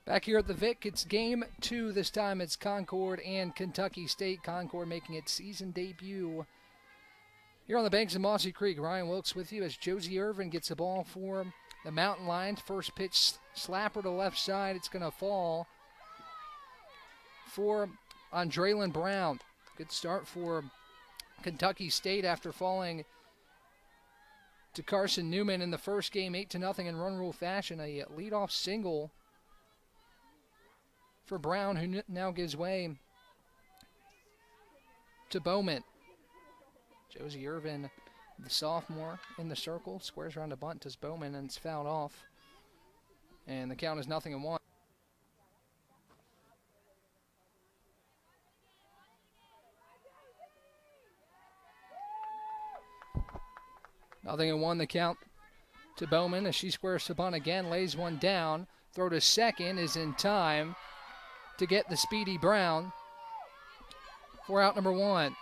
Back here at the Vic, it's game 2. This time it's Concord and Kentucky State. Concord making its season debut here on the banks of Mossy Creek. Ryan Wilkes with you as Josie Irvin gets the ball for the Mountain Lions. First pitch slapper to left side. It's going to fall for Andrelin Brown. Good start for Kentucky State after falling to Carson-Newman in the first game, 8-0 in run rule fashion. A leadoff single for Brown, who now gives way to Bowman. Josie Irvin, the sophomore, in the circle, squares around a bunt, does Bowman, and it's fouled off. And the count is 0-1. 0-1 the count to Bowman as she squares the bunt again, lays one down. Throw to second is in time to get the speedy Brown for out number 1.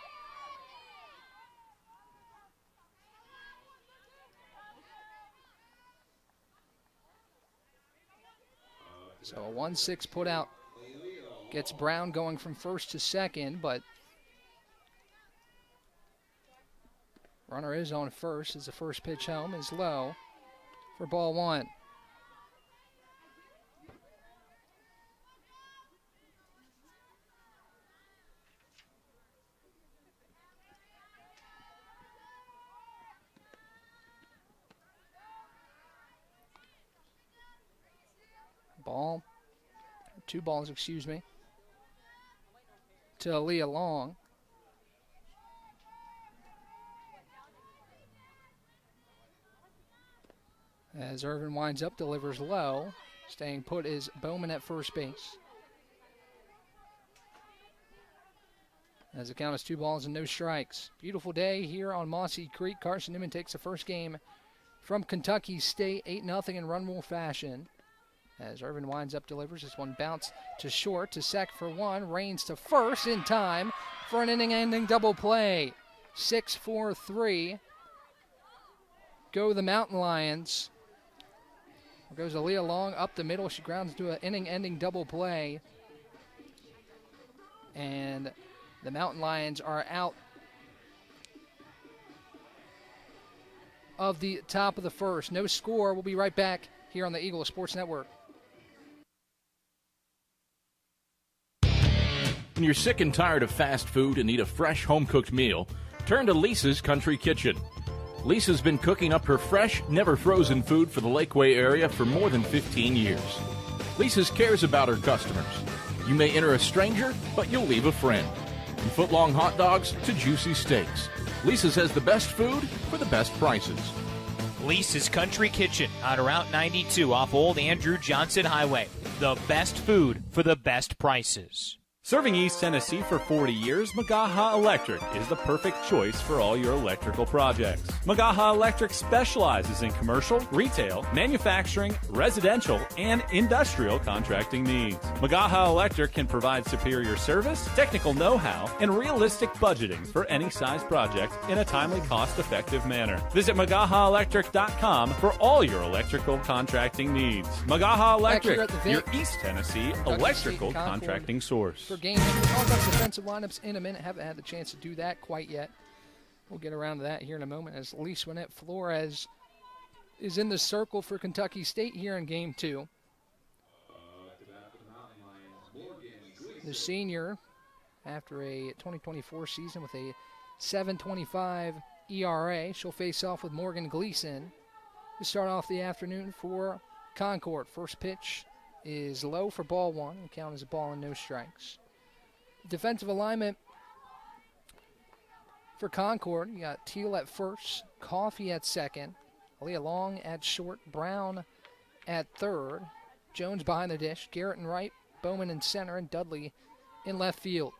So a 1-6 put out gets Brown going from first to second, but runner is on first as the first pitch home is low for ball 1. Two balls, to Aaliyah Long. As Irvin winds up, delivers low. Staying put is Bowman at first base. As the count is 2 balls and no strikes. Beautiful day here on Mossy Creek. Carson-Newman takes the first game from Kentucky State, 8-0 in run rule fashion. As Irvin winds up, delivers this one bounce to short, to sec for 1, Rains to first in time for an inning-ending double play. 6-4-3. Go the Mountain Lions. There goes Aaliyah Long up the middle. She grounds to an inning-ending double play. And the Mountain Lions are out of the top of the first. No score. We'll be right back here on the Eagle Sports Network. When you're sick and tired of fast food and need a fresh home-cooked meal, turn to Lisa's Country Kitchen. Lisa's been cooking up her fresh, never-frozen food for the Lakeway area for more than 15 years. Lisa's cares about her customers. You may enter a stranger, but you'll leave a friend. From foot-long hot dogs to juicy steaks, Lisa's has the best food for the best prices. Lisa's Country Kitchen on Route 92 off Old Andrew Johnson Highway. The best food for the best prices. Serving East Tennessee for 40 years, Magaha Electric is the perfect choice for all your electrical projects. Magaha Electric specializes in commercial, retail, manufacturing, residential, and industrial contracting needs. Magaha Electric can provide superior service, technical know-how, and realistic budgeting for any size project in a timely, cost-effective manner. Visit MagahaElectric.com for all your electrical contracting needs. Magaha Electric, your East Tennessee electrical contracting source. Game. We'll talk about defensive lineups in a minute. Haven't had the chance to do that quite yet. We'll get around to that here in a moment as Liswanette Flores is in the circle for Kentucky State here in Game 2. The senior, after a 2024 season with a 7.25 ERA, she'll face off with Morgan Gleason to start off the afternoon for Concord. First pitch is low for ball 1. The count is a ball and no strikes. Defensive alignment for Concord. You got Teal at first, Coffey at second, Aaliyah Long at short, Brown at third, Jones behind the dish, Garrett in right, Bowman in center, and Dudley in left field.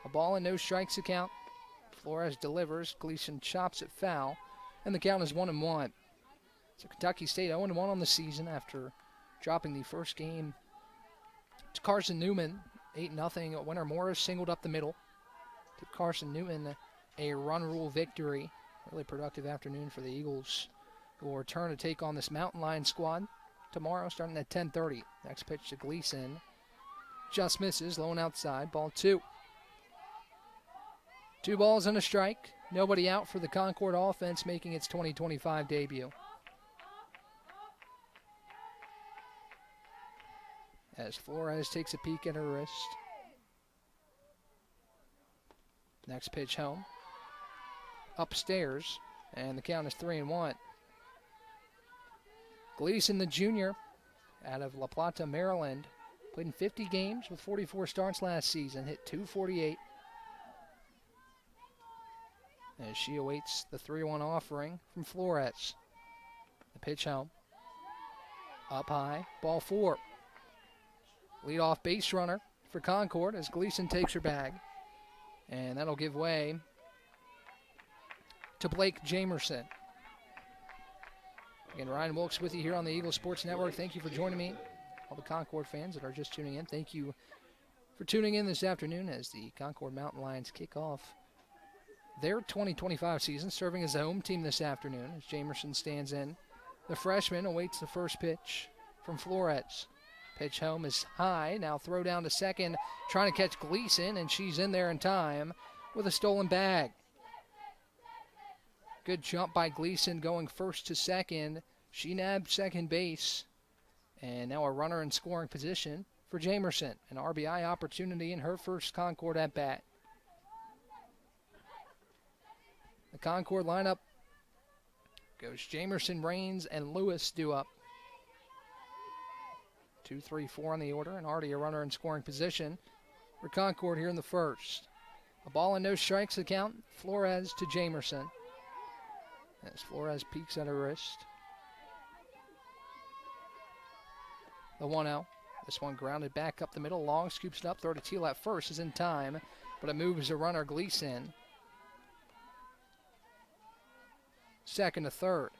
A ball and no strikes to count. Flores delivers, Gleason chops it foul, and the count is 1-1. So Kentucky State 0-1 on the season after dropping the first game to Carson-Newman. 8-0. Winter Morris singled up the middle to Carson-Newman, a run rule victory. Really productive afternoon for the Eagles, who will return to take on this Mountain Lion squad tomorrow starting at 10:30. Next pitch to Gleason. Just misses, low and outside, ball 2. 2 balls and a strike. Nobody out for the Concord offense making its 2025 debut. As Flores takes a peek at her wrist. Next pitch home. Upstairs, and the count is 3-1. Gleason, the junior, out of La Plata, Maryland, played in 50 games with 44 starts last season, hit .248. As she awaits the 3-1 offering from Flores. The pitch home. Up high, ball 4. Leadoff base runner for Concord as Gleason takes her bag. And that'll give way to Blake Jamerson. Again, Ryan Wilkes with you here on the Eagle Sports Network. Thank you for joining me. All the Concord fans that are just tuning in, thank you for tuning in this afternoon as the Concord Mountain Lions kick off their 2025 season, serving as the home team this afternoon as Jamerson stands in. The freshman awaits the first pitch from Flores. Pitch home is high. Now throw down to second, trying to catch Gleason, and she's in there in time with a stolen bag. Good jump by Gleason going first to second. She nabbed second base. And now a runner in scoring position for Jamerson. An RBI opportunity in her first Concord at bat. The Concord lineup goes Jamerson, Rains, and Lewis due up. 2, 3, 4 on the order, and already a runner in scoring position for Concord here in the first. A ball and no strikes the count. Flores to Jamerson. As Flores peeks at her wrist. The 1-0. This one grounded back up the middle. Long scoops it up. Throw to Teal at first is in time, but it moves the runner Gleason. Second to third.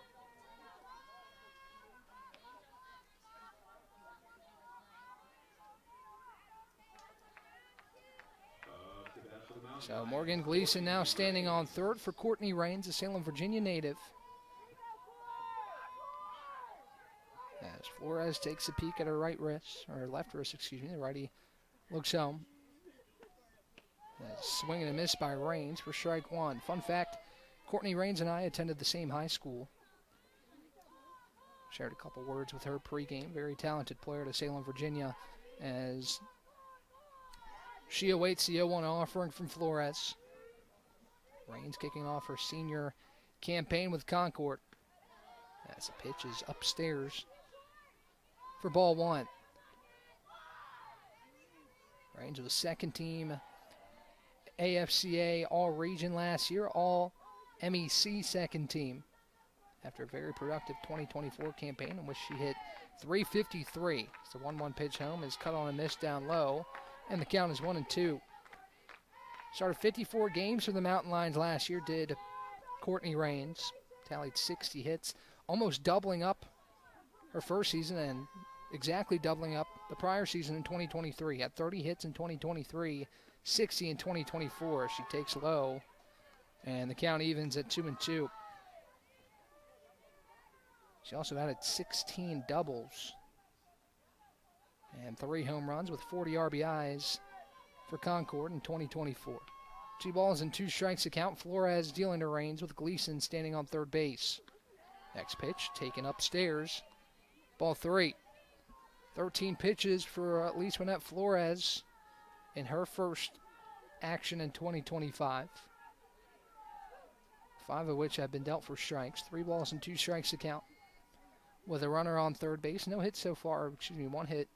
So Morgan Gleason now standing on third for Courtney Rains, a Salem, Virginia native. As Flores takes a peek at her right wrist, or left wrist, excuse me, the righty looks home. Swing and a miss by Rains for strike 1. Fun fact, Courtney Rains and I attended the same high school. Shared a couple words with her pregame. Very talented player to Salem, Virginia, as she awaits the 0-1 offering from Flores. Rains kicking off her senior campaign with Concord. As the pitch is upstairs for ball 1. Rains was second team AFCA All-Region last year, All-MEC second team. After a very productive 2024 campaign in which she hit .353. So 1-1 pitch home is cut on a miss down low, and the count is 1-2. Started 54 games for the Mountain Lions last year, did Courtney Rains. Tallied 60 hits, almost doubling up her first season and exactly doubling up the prior season in 2023. Had 30 hits in 2023, 60 in 2024. She takes low, and the count evens at 2-2. She also added 16 doubles and 3 home runs with 40 RBIs for Concord in 2024. 2 balls and 2 strikes to count. Flores dealing to Rains with Gleason standing on third base. Next pitch taken upstairs. Ball 3. 13 pitches for Lieswanette Flores in her first action in 2025. 5 of which have been dealt for strikes. 3 balls and 2 strikes to count. With a runner on third base. No hit so far. 1 hit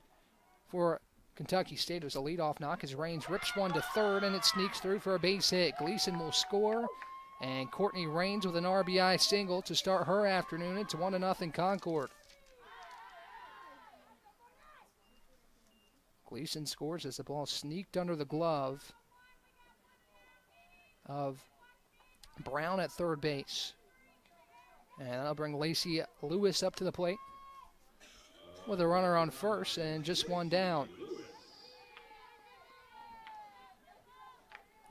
for Kentucky State. It was a leadoff knock as Rains rips one to third, and it sneaks through for a base hit. Gleason will score, and Courtney Rains with an RBI single to start her afternoon. It's 1-0 Concord. Gleason scores as the ball sneaked under the glove of Brown at third base. And that'll bring Lacey Lewis up to the plate with a runner on first and just 1 down.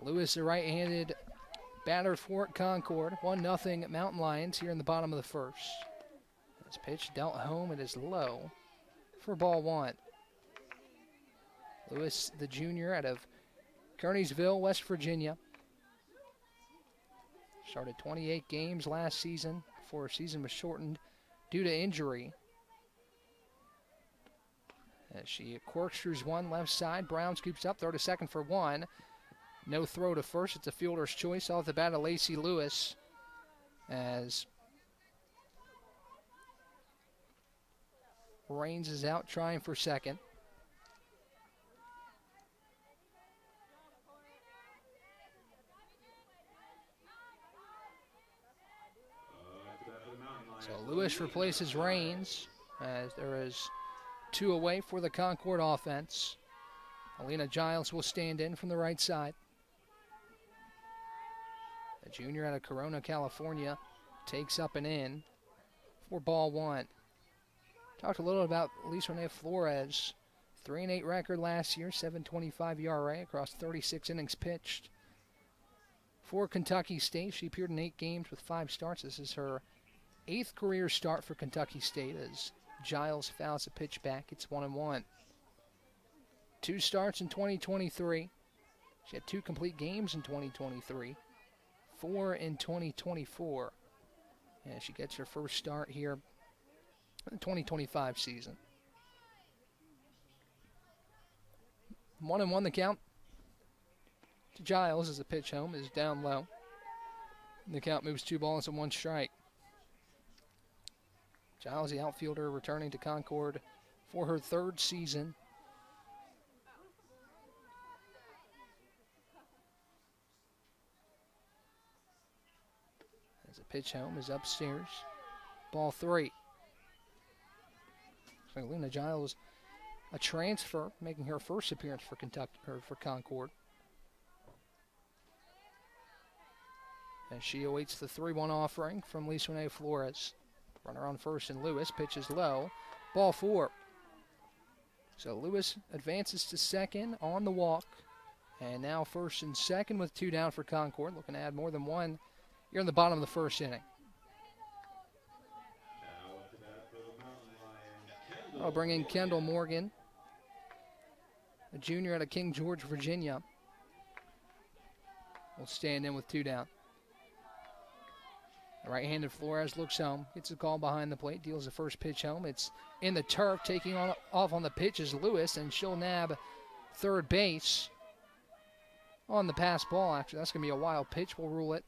Lewis, a right-handed batter for Concord. 1-0 Mountain Lions here in the bottom of the first. This pitch dealt home. It is low for ball one. Lewis, the junior, out of Kearneysville, West Virginia. Started 28 games last season before her season was shortened due to injury. As she corkscrews one left side, Brown scoops up, throw to second for one. No throw to first. It's a fielder's choice off the bat of Lacey Lewis. As Raines is out trying for second. So Lewis replaces Raines as there is two away for the Concord offense. Alina Giles will stand in from the right side. A junior out of Corona, California, takes up and in for ball one. Talked a little about Lisa Renee Flores. 3-8 record last year, 7.25 ERA across 36 innings pitched. For Kentucky State, she appeared in 8 games with 5 starts. This is her 8th career start for Kentucky State as Giles fouls a pitch back. It's 1-1. 2 starts in 2023. She had 2 complete games in 2023. 4 in 2024. And she gets her first start here in the 2025 season. 1-1 the count to Giles as the pitch home is down low. The count moves 2 balls and 1 strike. Giles, the outfielder, returning to Concord for her 3rd season. As the pitch home is upstairs. Ball 3. So Luna Giles, a transfer, making her first appearance for Kentucky or for Concord. As she awaits the 3-1 offering from Lisa Renee Flores. Runner on first and Lewis pitches low. Ball 4. So Lewis advances to second on the walk. And now first and second with 2 down for Concord. Looking to add more than 1 here in the bottom of the first inning. I'll bring in Kendall Morgan, a junior out of King George, Virginia. Will stand in with 2 down. The right-handed Flores looks home, gets a call behind the plate, deals the first pitch home. It's in the turf, taking off on the pitch is Lewis, and she'll nab third base on the pass ball. Actually, that's going to be a wild pitch. We'll rule it.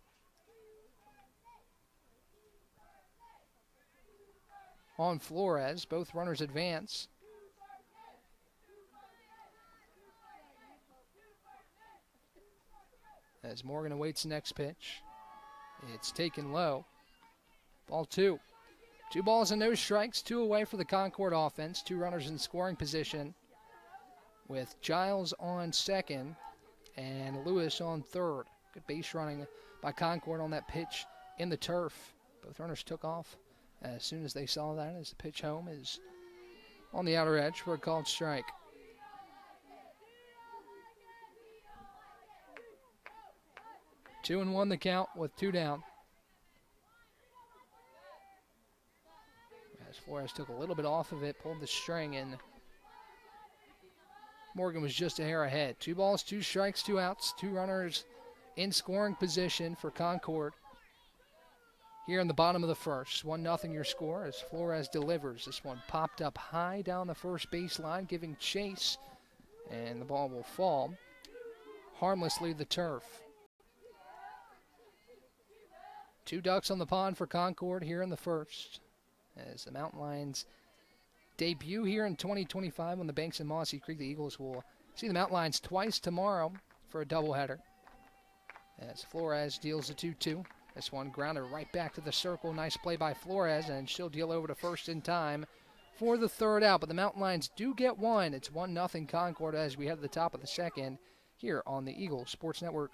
On Flores, both runners advance. As Morgan awaits the next pitch. It's taken low. Ball 2. 2 balls and no strikes. 2 away for the Concord offense. 2 runners in scoring position with Giles on second and Lewis on third. Good base running by Concord on that pitch in the turf. Both runners took off as soon as they saw that, as the pitch home is on the outer edge for a called strike. Two and 1 the count with 2 down. As Flores took a little bit off of it, pulled the string, and Morgan was just a hair ahead. 2 balls, 2 strikes, 2 outs, 2 runners in scoring position for Concord. Here in the bottom of the first, 1-0 your score as Flores delivers. This one popped up high down the first baseline, giving chase, and the ball will fall harmlessly to the turf. 2 ducks on the pond for Concord here in the first, as the Mountain Lions debut here in 2025 on the banks of Mossy Creek. The Eagles will see the Mountain Lions twice tomorrow for a doubleheader. As Flores deals the 2-2. This one grounded right back to the circle. Nice play by Flores, and she'll deal over to first in time for the 3rd out. But the Mountain Lions do get 1. It's 1-0 Concord as we head to the top of the second here on the Eagle Sports Network.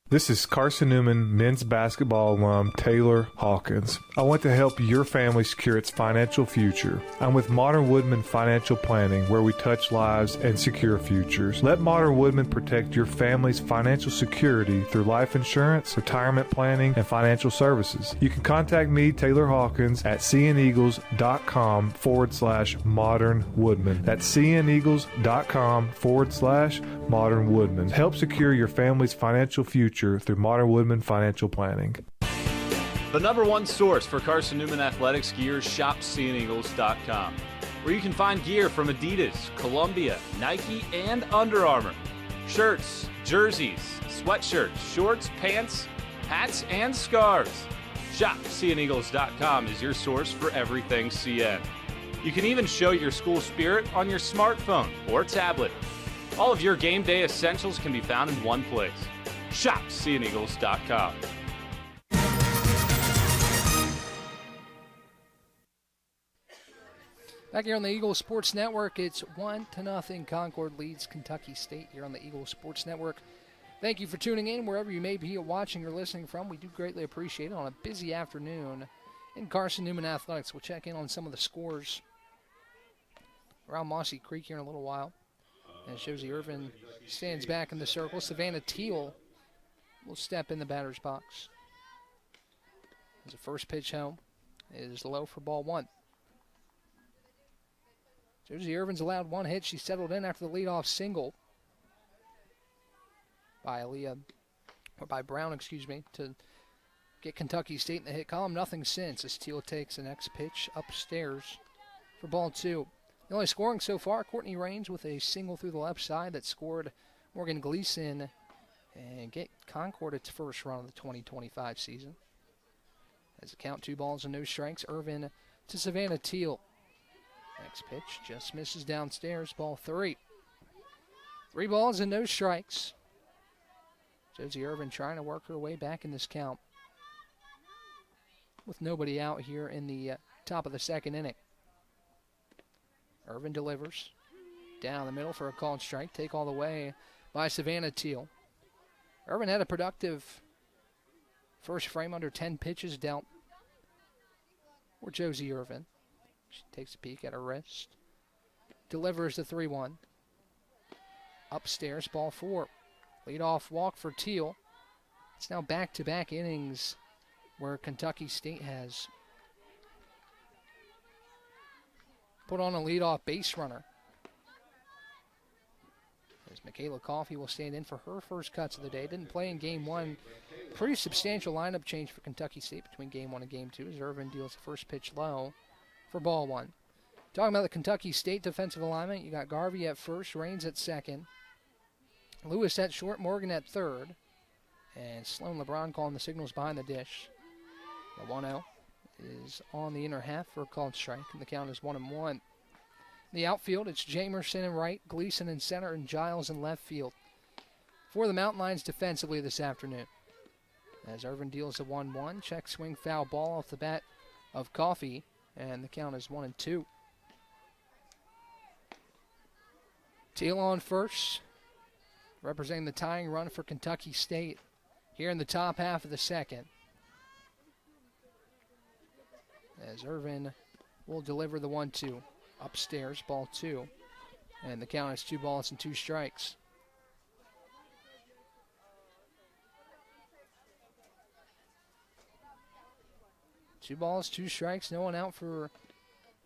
This is Carson-Newman men's basketball alum Taylor Hawkins. I want to help your family secure its financial future. I'm with Modern Woodman Financial Planning, where we touch lives and secure futures. Let Modern Woodman protect your family's financial security through life insurance, retirement planning, and financial services. You can contact me, Taylor Hawkins, at cneagles.com/Modern Woodman. That's cneagles.com/Modern Woodman. Help secure your family's financial future through Modern Woodman Financial Planning. The number one source for Carson-Newman athletics gear, shop cneagles.com, where you can find gear from Adidas, Columbia, Nike, and Under Armour. Shirts, jerseys, sweatshirts, shorts, pants, hats, and scarves. Shop cneagles.com is your source for everything CN. You can even show your school spirit on your smartphone or tablet. All of your game day essentials can be found in one place. Shop cneagles.com. Back here on the Eagle Sports Network, it's 1-0. Concord leads Kentucky State here on the Eagle Sports Network. Thank you for tuning in wherever you may be watching or listening from. We do greatly appreciate it on a busy afternoon in Carson-Newman Athletics. We'll check in on some of the scores around Mossy Creek here in a little while. As Josie Irvin stands back in the circle, Savannah Teal will step in the batter's box. As the first pitch home is low for ball one. Josie Irvin's allowed one hit. She settled in after the leadoff single by Brown, to get Kentucky State in the hit column. Nothing since as Teal takes the next pitch upstairs for ball two. The only scoring so far, Courtney Raines with a single through the left side that scored Morgan Gleason and get Concord its first run of the 2025 season. As the count 2 balls and no strikes, Irvin to Savannah Teal. Next pitch just misses downstairs, ball 3. 3 balls and no strikes. Josie Irvin trying to work her way back in this count with nobody out here in the top of the second inning. Irvin delivers down the middle for a called strike. Take all the way by Savannah Teal. Irvin had a productive first frame, under 10 pitches dealt for Josie Irvin. She takes a peek at her wrist. Delivers the 3-1. Upstairs, ball 4. Leadoff walk for Teal. It's now back-to-back innings where Kentucky State has put on a leadoff base runner. As Michaela Coffey will stand in for her first cuts of the day. Didn't play in game 1. Pretty substantial lineup change for Kentucky State between game 1 and game 2 as Irvin deals the first pitch low for ball 1. Talking about the Kentucky State defensive alignment, you got Garvey at first, Raines at second, Lewis at short, Morgan at third, and Sloan LeBron calling the signals behind the dish. The 1-0 is on the inner half for a called strike, and the count is 1-1. In the outfield, it's Jamerson in right, Gleason in center, and Giles in left field. For the Mountain Lions defensively this afternoon. As Irvin deals a 1-1, check swing foul ball off the bat of Coffey, and the count is 1-2. Teal on first, representing the tying run for Kentucky State here in the top half of the second. As Irvin will deliver the 1-2. Upstairs, ball 2. And the count is 2 balls and 2 strikes. Two balls, 2 strikes, no one out for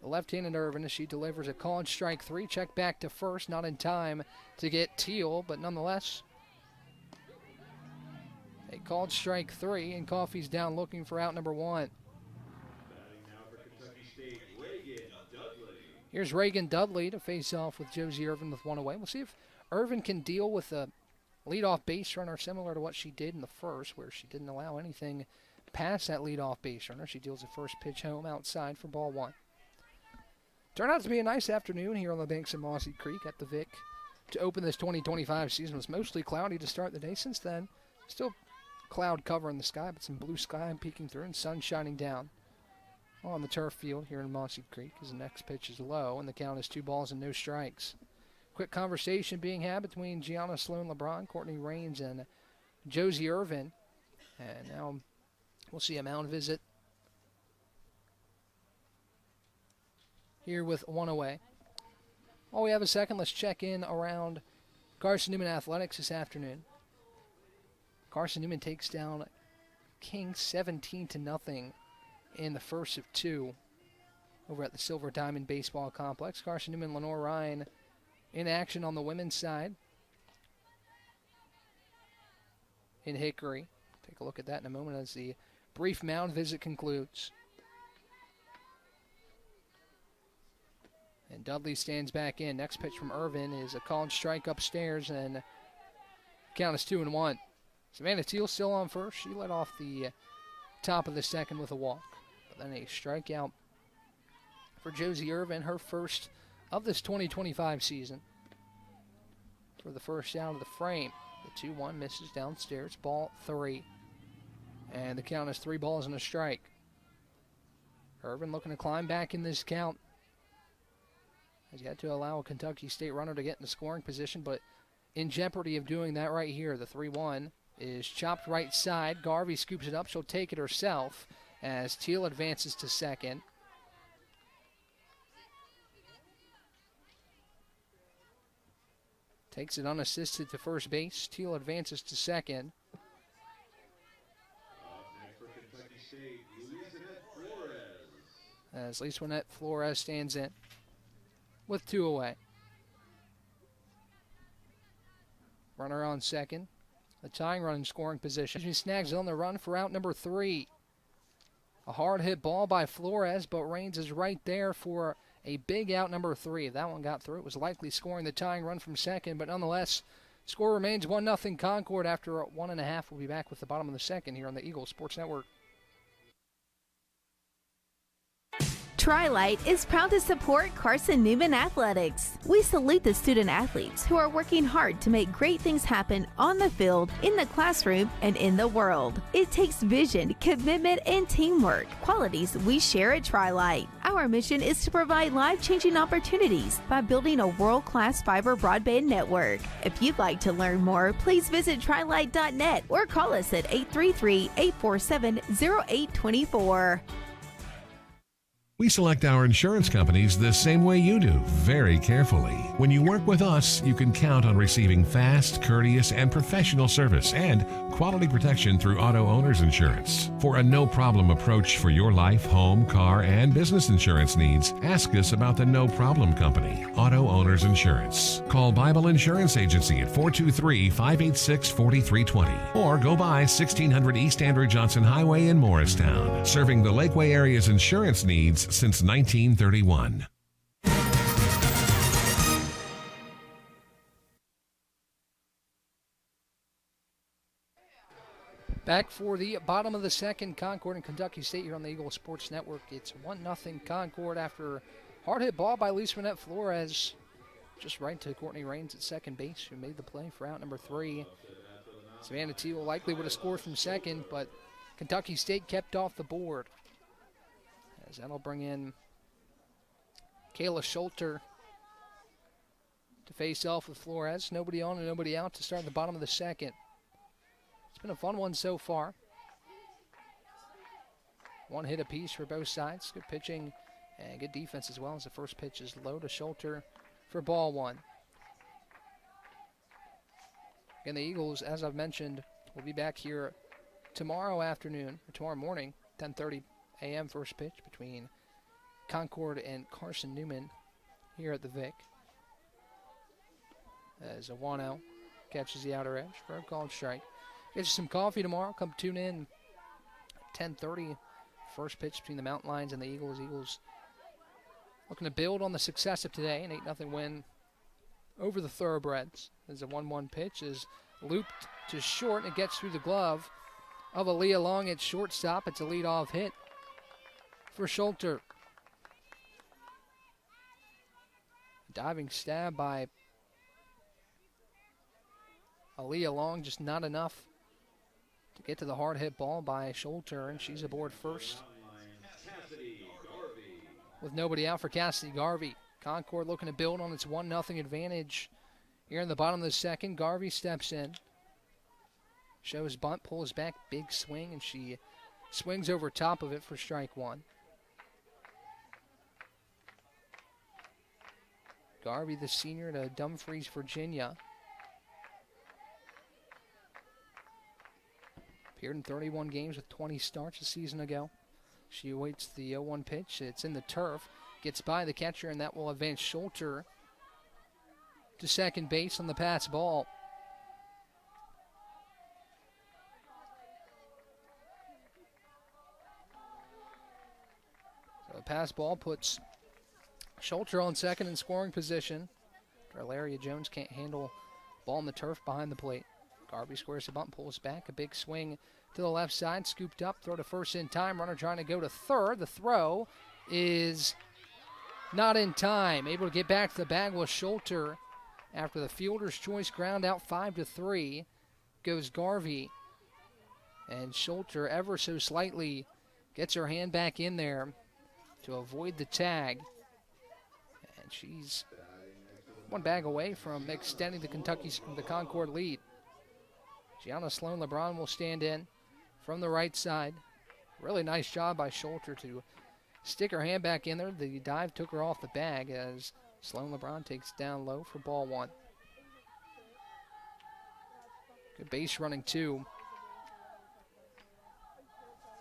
the left-handed Irvin as she delivers a called strike 3. Check back to first, not in time to get Teal, but nonetheless, a called strike 3, and Coffey's down looking for out number 1. Here's Reagan Dudley to face off with Josie Irvin with 1 away. We'll see if Irvin can deal with a leadoff base runner similar to what she did in the first, where she didn't allow anything past that leadoff base runner. She deals the first pitch home outside for ball 1. Turned out to be a nice afternoon here on the banks of Mossy Creek at the Vic to open this 2025 season. It was mostly cloudy to start the day. Since then, still cloud cover in the sky, but some blue sky peeking through and sun shining down on the turf field here in Mossy Creek as the next pitch is low and the count is 2 balls and no strikes. Quick conversation being had between Gianna Sloan LeBron, Courtney Raines, and Josie Irvin. And now we'll see a mound visit here with one away. While we have a second, let's check in around Carson-Newman Athletics this afternoon. Carson-Newman takes down King 17-0 in the first of two over at the Silver Diamond Baseball Complex. Carson-Newman, Lenore Ryan in action on the women's side in Hickory. Take a look at that in a moment as the brief mound visit concludes. And Dudley stands back in. Next pitch from Irvin is a called strike upstairs, and count is 2-1. Savannah Teal still on first. She led off the top of the second with a walk. But then a strikeout for Josie Irvin, her first of this 2025 season. For the first out of the frame. The 2-1 misses downstairs. Ball 3. And the count is 3 balls and a strike. Irvin looking to climb back in this count. Has yet to allow a Kentucky State runner to get into scoring position, but in jeopardy of doing that right here. The 3-1 is chopped right side. Garvey scoops it up. She'll take it herself as Teal advances to second. Takes it unassisted to first base. Teal advances to second. As Lisanette Flores stands in with 2 away. Runner on second. The tying run in scoring position. She snags it on the run for out number 3. A hard hit ball by Flores, but Raines is right there for a big out number 3. If that one got through, it was likely scoring the tying run from second, but nonetheless, score remains 1-0 Concord after 1.5. We'll be back with the bottom of the second here on the Eagle Sports Network. Tri-Light is proud to support Carson-Newman Athletics. We salute the student athletes who are working hard to make great things happen on the field, in the classroom, and in the world. It takes vision, commitment, and teamwork, qualities we share at Tri-Light. Our mission is to provide life-changing opportunities by building a world-class fiber broadband network. If you'd like to learn more, please visit trilight.net or call us at 833-847-0824. We select our insurance companies the same way you do, very carefully. When you work with us, you can count on receiving fast, courteous, and professional service and quality protection through Auto Owners Insurance. For a no-problem approach for your life, home, car, and business insurance needs, ask us about the No Problem Company, Auto Owners Insurance. Call Bible Insurance Agency at 423-586-4320 or go by 1600 East Andrew Johnson Highway in Morristown, serving the Lakeway area's insurance needs since 1931. Back for the bottom of the second, Concord and Kentucky State here on the Eagle Sports Network. It's 1-0 Concord after hard hit ball by Lisanette Flores. Just right to Courtney Raines at second base, who made the play for out number 3. Savannah Teal likely would have scored from second, but Kentucky State kept off the board. As that'll bring in Kayla Schulter to face off with Flores. Nobody on and nobody out to start the bottom of the second. It's been a fun one so far. One hit apiece for both sides. Good pitching and good defense as well, as the first pitch is low to Schulter for ball 1. Again, the Eagles, as I've mentioned, will be back here tomorrow afternoon, or tomorrow morning, 10:30 a.m. first pitch between Concord and Carson-Newman here at the Vic. As Awano catches the outer edge for a called strike. Get you some coffee tomorrow. Come tune in. 10:30, first pitch between the Mountain Lions and the Eagles. Eagles looking to build on the success of today. An 8-0 win over the Thoroughbreds. As a 1-1 pitch is looped to short, and it gets through the glove of Aaliyah Long at shortstop. It's a leadoff hit for Schulter. Diving stab by Aaliyah Long, just not enough to get to the hard hit ball by Schulter, and she's aboard first. With nobody out for Cassidy Garvey. Concord looking to build on its 1-0 advantage here in the bottom of the second. Garvey steps in. shows bunt, pulls back, big swing, and she swings over top of it for strike one. Garvey, the senior, to Dumfries, Virginia. Appeared in 31 games with 20 starts a season ago. She awaits the 0-1 pitch. It's in the turf. Gets by the catcher, and that will advance Schulter to second base on the pass ball. So the pass ball puts Schulter on second in scoring position. Valeria Jones can't handle ball on the turf behind the plate. Garvey squares the bunt, pulls back, a big swing to the left side, scooped up, throw to first in time, runner trying to go to third. The throw is not in time. Able to get back to the bag was Schulter. After the fielder's choice ground out 5-3 goes Garvey. And Schulter ever so slightly gets her hand back in there to avoid the tag. And she's one bag away from extending the Concord lead. Gianna Sloan LeBron will stand in from the right side. Really nice job by Schulter to stick her hand back in there. The dive took her off the bag as Sloan LeBron takes down low for ball one. Good base running two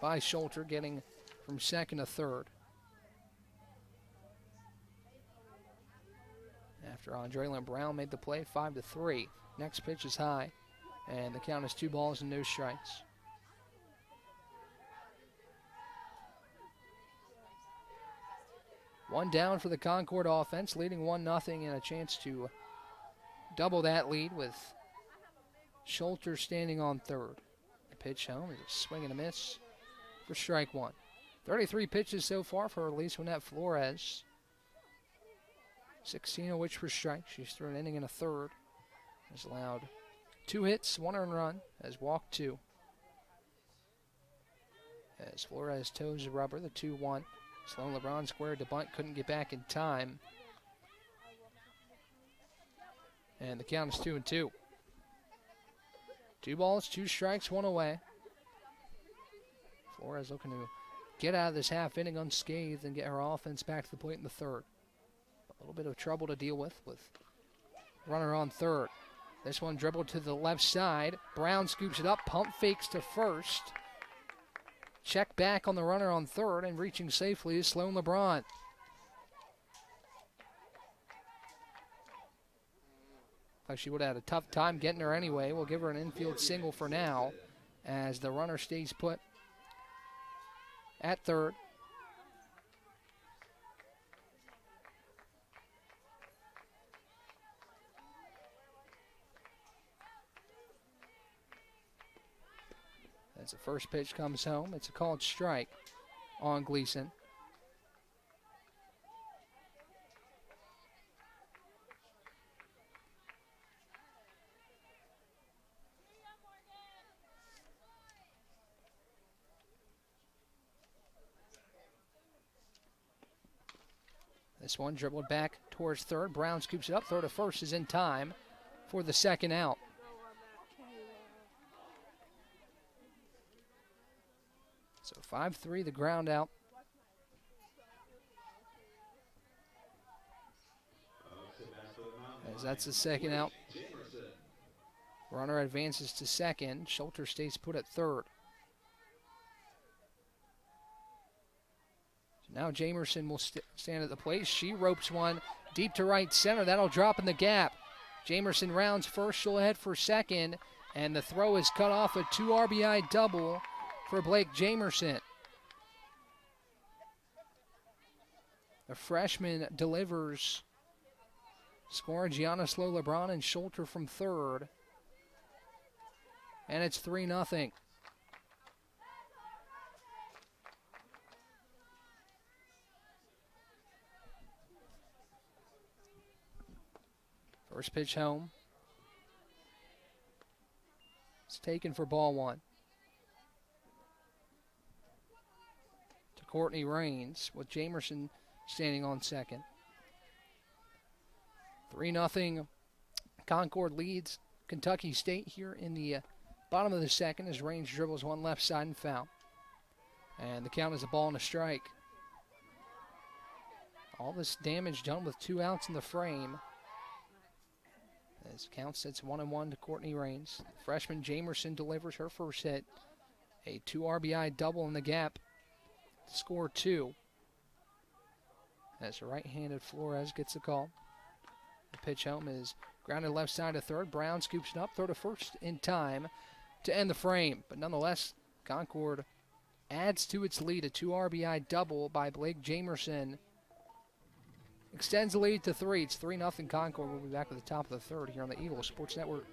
by Schulter, getting from second to third. After Andrelyn Brown made the play, 5-3. Next pitch is high. And the count is 2 balls and no strikes. One down for the Concord offense, leading 1-0, and a chance to double that lead with Schulter standing on third. The pitch home is a swing and a miss for strike one. 33 pitches so far for Lisanette Flores. 16 of which for strikes. She's thrown an inning and a third. Has allowed 2 hits, 1 earned run, has walked 2. As Flores toes the rubber, the 2-1. Sloan LeBron squared to bunt, couldn't get back in time. And the count is 2-2. 2 balls, 2 strikes, 1 away. Flores looking to get out of this half inning unscathed and get her offense back to the plate in the third. A little bit of trouble to deal with runner on third. This one dribbled to the left side. Brown scoops it up, pump fakes to first. Check back on the runner on third, and reaching safely is Sloan LeBron. Like she would have had a tough time getting her anyway. We'll give her an infield single for now as the runner stays put at third. As the first pitch comes home, it's a called strike on Gleason. This one dribbled back towards third. Brown scoops it up. Throw to first is in time for the second out. So 5-3, the ground out. As that's the second out. Runner advances to second. Schulter stays put at third. So now Jamerson will stand at the plate. She ropes one deep to right center. That'll drop in the gap. Jamerson rounds first. She'll head for second. And the throw is cut off, a 2 RBI double for Blake Jamerson. The freshman delivers, scoring Gianna Slow LeBron and Schulter from third. And it's 3-0. First pitch home. It's taken for ball one. To Courtney Raines with Jamerson standing on second. 3-0. Concord leads Kentucky State here in the Bottom of the second as Range dribbles one left side and foul. And the count is a ball and a strike. All this damage done with 2 outs in the frame. As count sets 1-1 to Courtney Raines. Freshman Jamerson delivers her first hit. A 2 RBI double in the gap to score 2. As the right-handed Flores gets the call. The pitch home is grounded left side to third. Brown scoops it up, throw to first in time to end the frame. But nonetheless, Concord adds to its lead. A 2 RBI double by Blake Jamerson extends the lead to 3. It's 3-0 Concord. We'll be back at the top of the third here on the Eagle Sports Network.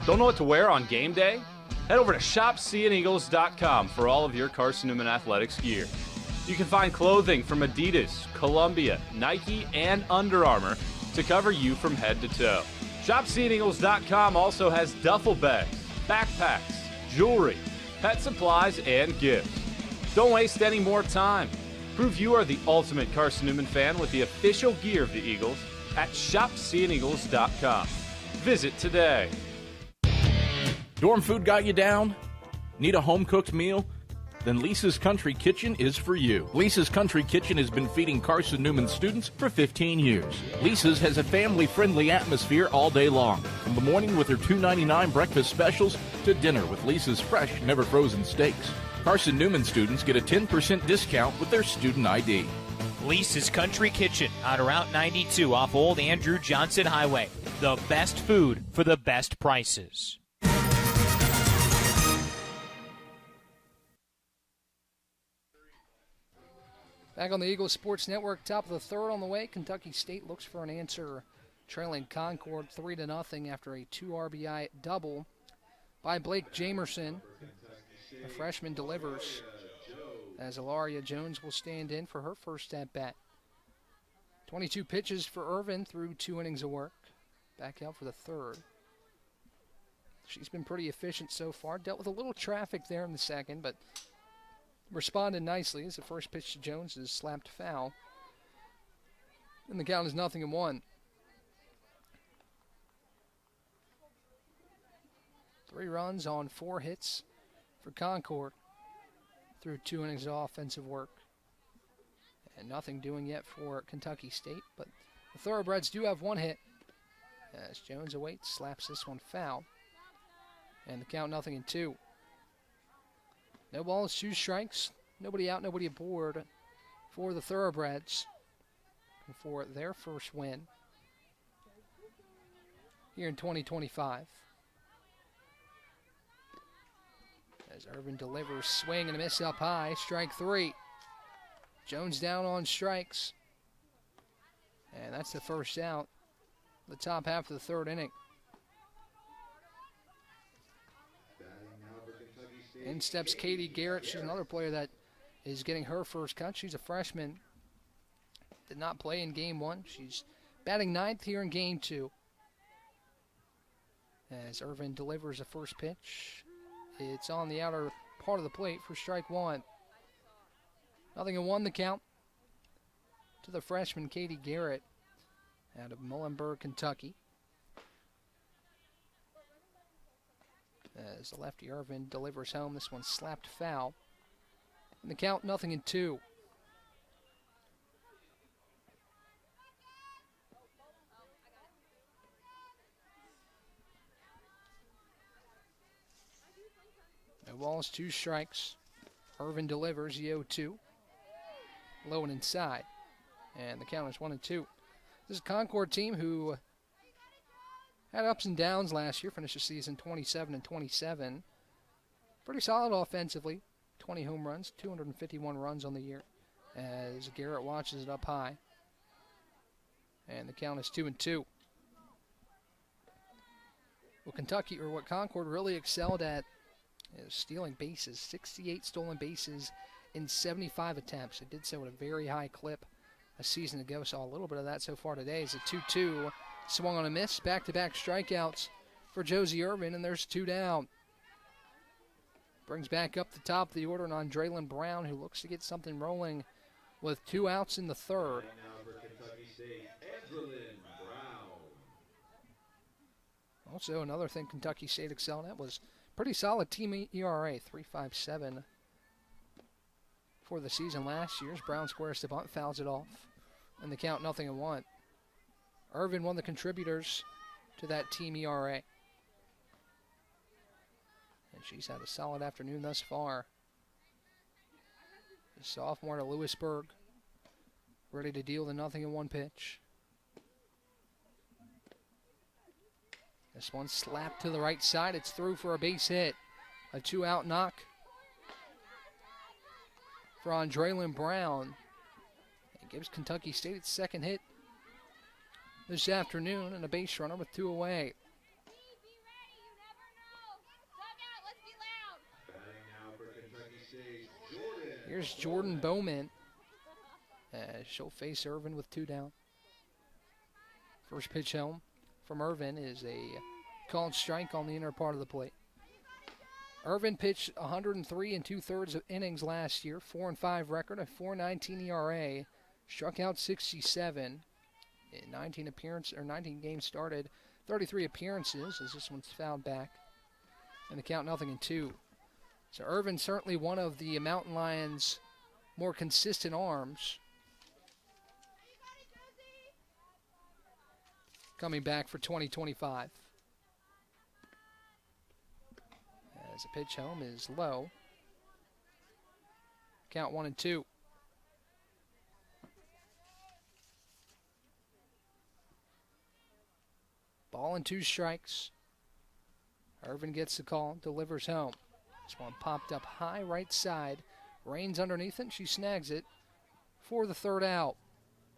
Don't know what to wear on game day? Head over to shopseeandeagles.com for all of your Carson-Newman athletics gear. You can find clothing from Adidas, Columbia, Nike, and Under Armour to cover you from head to toe. ShopSeeingEagles.com also has duffel bags, backpacks, jewelry, pet supplies, and gifts. Don't waste any more time. Prove you are the ultimate Carson-Newman fan with the official gear of the Eagles at ShopSeeingEagles.com. Visit today. Dorm food got you down? Need a home-cooked meal? Then Lisa's Country Kitchen is for you. Lisa's Country Kitchen has been feeding Carson-Newman students for 15 years. Lisa's has a family-friendly atmosphere all day long, from the morning with their $2.99 breakfast specials to dinner with Lisa's fresh, never-frozen steaks. Carson-Newman students get a 10% discount with their student ID. Lisa's Country Kitchen on Route 92 off Old Andrew Johnson Highway. The best food for the best prices. Back on the Eagles Sports Network, top of the third on the way. Kentucky State looks for an answer, trailing Concord 3-0 after a 2 RBI double by Blake Jamerson. The freshman delivers as Ilaria Jones will stand in for her first at-bat. 22 pitches for Irvin through 2 innings of work. Back out for the third. She's been pretty efficient so far. Dealt with a little traffic there in the second, but responded nicely as the first pitch to Jones is slapped foul. And the count is 0-1. 3 runs on 4 hits for Concord through 2 innings of offensive work. And nothing doing yet for Kentucky State, but the Thoroughbreds do have 1 hit as Jones awaits, slaps this one foul. And the count 0-2. No balls, 2 strikes, nobody out, nobody aboard for the Thoroughbreds for their first win here in 2025. As Irvin delivers, swing and a miss up high, strike 3. Jones down on strikes. And that's the first out, the top half of the third inning. In steps Katie Garrett. She's another player that is getting her first cut. She's a freshman. Did not play in game 1. She's batting 9th here in game 2. As Irvin delivers a first pitch. It's on the outer part of the plate for strike 1. 0-1 the count to the freshman Katie Garrett out of Muhlenberg, Kentucky. As the lefty Irvin delivers home, this one slapped foul. And the count 0-2. No balls, 2 strikes. Irvin delivers the 0-2. Low and inside. And the count is 1-2. This is a Concord team who had ups and downs last year, finished the season 27-27. Pretty solid offensively. 20 home runs, 251 runs on the year as Garrett watches it up high. And the count is 2-2. What Concord really excelled at is stealing bases. 68 stolen bases in 75 attempts. It did so at a very high clip a season ago. Saw a little bit of that so far today. It's a 2-2. Swung on a miss. Back-to-back strikeouts for Josie Irvin, and there's 2 down. Brings back up the top of the order on Draylon Brown, who looks to get something rolling with 2 outs in the third. Also, another thing Kentucky State excelled at was pretty solid team ERA, 3.57 for the season last year. Brown squares the bunt, fouls it off, and the count 0-1. Irvin, one of the contributors to that team ERA. And she's had a solid afternoon thus far. The sophomore to Lewisburg, ready to deal the 0-1 pitch. This one slapped to the right side. It's through for a base hit. A 2-out knock for Andrelyn Brown. It gives Kentucky State its second hit this afternoon and a base runner with 2 away. Here's Jordan Bowman. She'll face Irvin with 2 down. First pitch home from Irvin is a called strike on the inner part of the plate. Irvin pitched 103 2/3 innings last year, 4-5 record, a 4.19 ERA, struck out 67 in 19 games started, 33 appearances as this one's fouled back, and the count 0-2. So Irvin certainly one of the Mountain Lions' more consistent arms. Coming back for 2025. As the pitch home is low. Count 1-2. Ball and 2 strikes. Irvin gets the call, delivers home. This one popped up high right side. Rains underneath it, and she snags it for the 3rd out.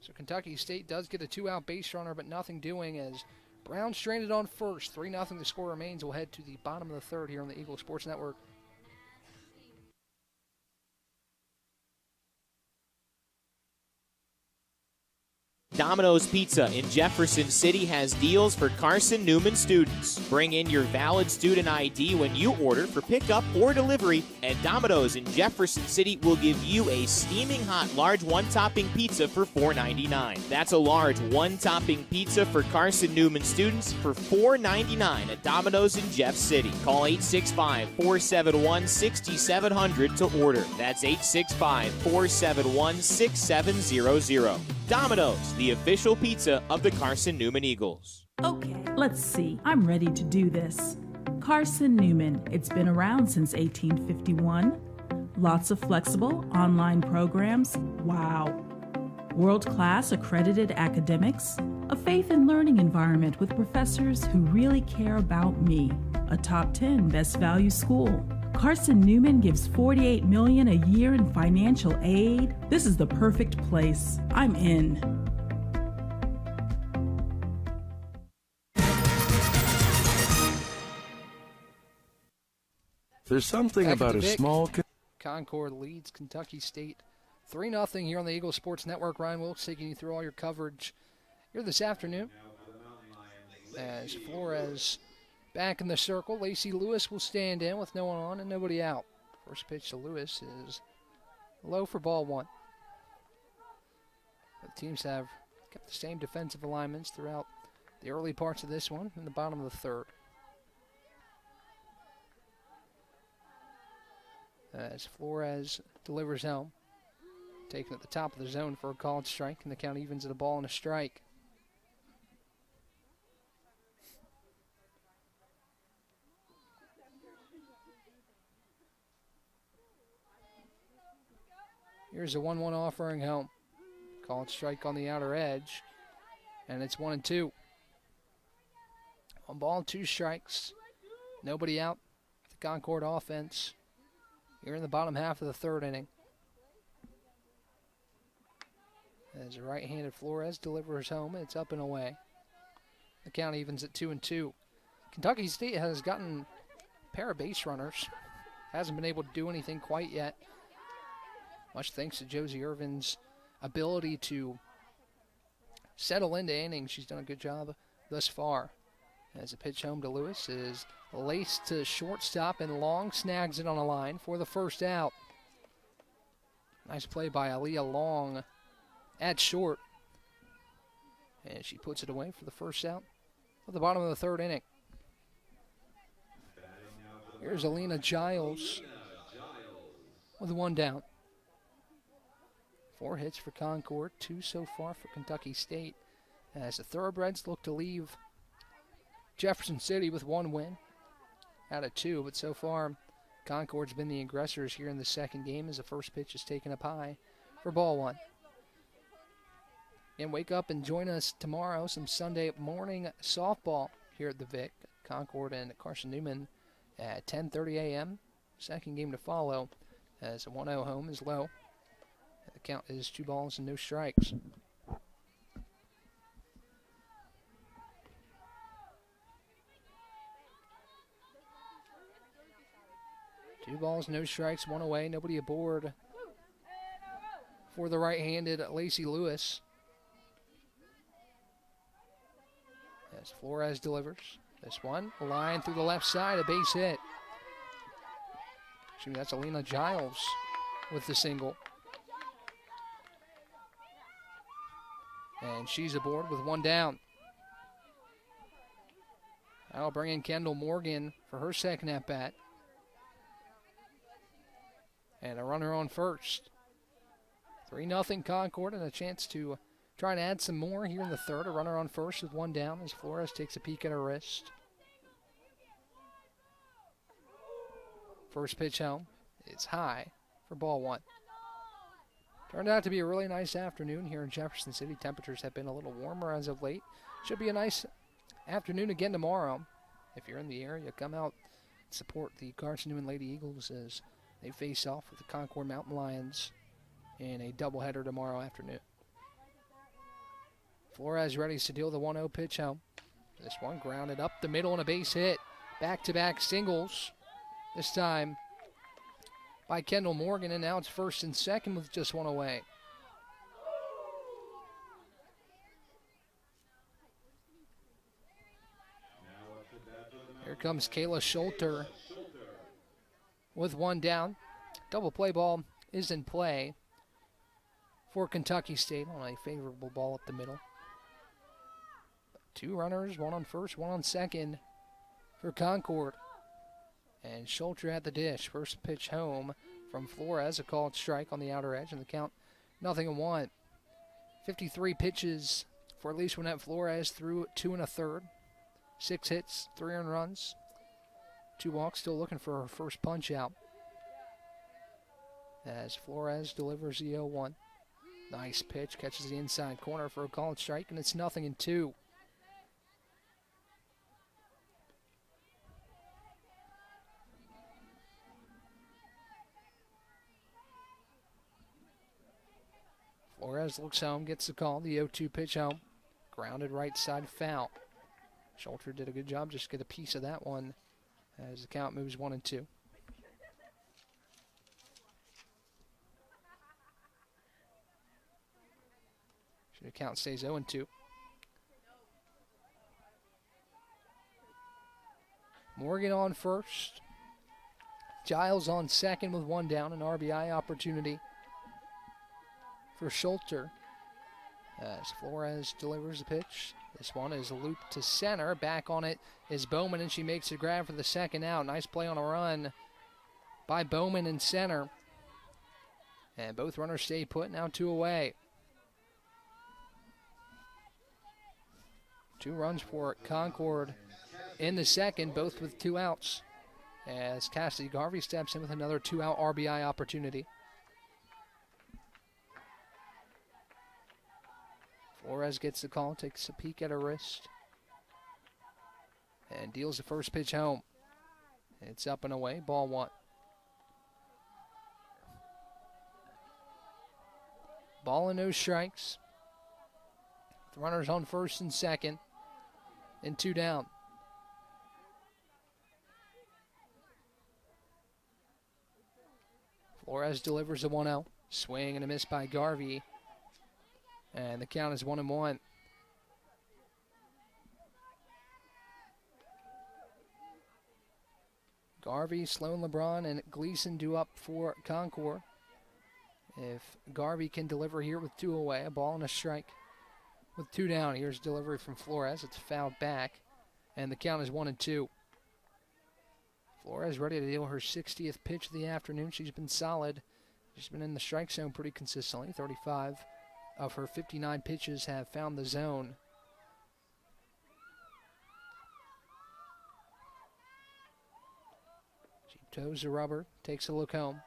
So Kentucky State does get a 2-out base runner, but nothing doing as Brown stranded on first. 3-0 the score remains. We'll head to the bottom of the 3rd here on the Eagle Sports Network. Domino's Pizza in Jefferson City has deals for Carson-Newman students. Bring in your valid student ID when you order for pickup or delivery, and Domino's in Jefferson City will give you a steaming hot large 1-topping pizza for $4.99. That's a large 1-topping pizza for Carson-Newman students for $4.99 at Domino's in Jeff City. Call 865-471-6700 to order. That's 865-471-6700. Domino's, the official pizza of the Carson-Newman Eagles. Okay, let's see. I'm ready to do this. Carson-Newman. It's been around since 1851. Lots of flexible online programs. Wow. World-class accredited academics. A faith and learning environment with professors who really care about me. A top 10 best value school. Carson-Newman gives $48 million a year in financial aid. This is the perfect place. I'm in. There's something Back about at a the Vic. small... Concord leads Kentucky State 3-0 here on the Eagle Sports Network. Ryan Wilkes taking you through all your coverage here this afternoon. As Flores back in the circle, Lacey Lewis will stand in with no one on and nobody out. First pitch to Lewis is low for ball 1. The teams have kept the same defensive alignments throughout the early parts of this one in the bottom of the 3rd. As Flores delivers home, taken at the top of the zone for a called strike, and the count evens at a ball and a strike. Here's a 1-1 offering home. Called strike on the outer edge, and it's 1-2. 1 ball, 2 strikes. Nobody out. The Concord offense here in the bottom half of the 3rd inning. As a right-handed Flores delivers home, it's up and away. The count evens at 2-2. Kentucky State has gotten a pair of base runners. Hasn't been able to do anything quite yet. Much thanks to Josie Irvin's ability to settle into innings. She's done a good job thus far. As a pitch home to Lewis is laced to shortstop, and Long snags it on a line for the 1st out. Nice play by Aaliyah Long at short. And she puts it away for the 1st out at the bottom of the 3rd inning. Here's Alina Giles with one down. 4 hits for Concord, 2 so far for Kentucky State, as the Thoroughbreds look to leave Jefferson City with 1 win out of 2, but so far Concord's been the aggressors here in the second game as the first pitch is taken up high for ball 1. And wake up and join us tomorrow, some Sunday morning softball here at the Vic. Concord and Carson-Newman at 10:30 a.m. Second game to follow as a 1-0 home is low. The count is 2 balls and no strikes. Two balls, no strikes, 1 away, nobody aboard for the right-handed Lacey Lewis. As Flores delivers. This one, a line through the left side, a base hit. That's Alina Giles with the single. And she's aboard with 1 down. That'll bring in Kendall Morgan for her second at-bat. And a runner on first. 3-0 Concord, and a chance to try and add some more here in the third. A runner on first with 1 down as Flores takes a peek at her wrist. First pitch home. It's high for ball 1. Turned out to be a really nice afternoon here in Jefferson City. Temperatures have been a little warmer as of late. Should be a nice afternoon again tomorrow. If you're in the area, come out and support the Carson-Newman Lady Eagles as they face off with the Concord Mountain Lions in a doubleheader tomorrow afternoon. Flores ready to deal the 1-0 pitch home. This one grounded up the middle and a base hit. Back-to-back singles. This time by Kendall Morgan, and now it's first and second with just 1 away. Here comes Kayla Schulter with 1 down. Double play ball is in play for Kentucky State on a favorable ball up the middle. 2 runners, 1 on first, 1 on second for Concord. And Schulter at the dish. First pitch home from Flores. A called strike on the outer edge, and the count 0-1. 53 pitches for Elise Winnette Flores through 2 1/3. 6 hits, 3 earned runs. 2 walks, still looking for her first punch out. As Flores delivers the 0-1. Nice pitch, catches the inside corner for a called strike, and it's 0-2. Flores looks home, gets the call, the 0-2 pitch home. Grounded right side foul. Schulter did a good job, just get a piece of that one as the count moves 1-2. The count stays 0-2. Morgan on first. Giles on second with 1 down, an RBI opportunity for Schulter. As Flores delivers the pitch. This one is looped to center. Back on it is Bowman, and she makes a grab for the second out. Nice play on a run by Bowman in center. And both runners stay put, now 2 away. 2 runs for Concord in the second, both with 2 outs. As Cassidy Garvey steps in with another 2-out RBI opportunity. Flores gets the call, takes a peek at her wrist, and deals the first pitch home. It's up and away, ball 1. Ball and no strikes. The runners on first and second, and 2 down. Flores delivers a 1-0. Swing and a miss by Garvey. And the count is 1-1. Garvey, Sloan LeBron, and Gleason due up for Concord. If Garvey can deliver here with 2 away, a ball and a strike. With 2 down, here's delivery from Flores. It's fouled back, and the count is 1-2. Flores ready to deal her 60th pitch of the afternoon. She's been solid. She's been in the strike zone pretty consistently. 35 of her 59 pitches have found the zone. She toes the rubber, takes a look home.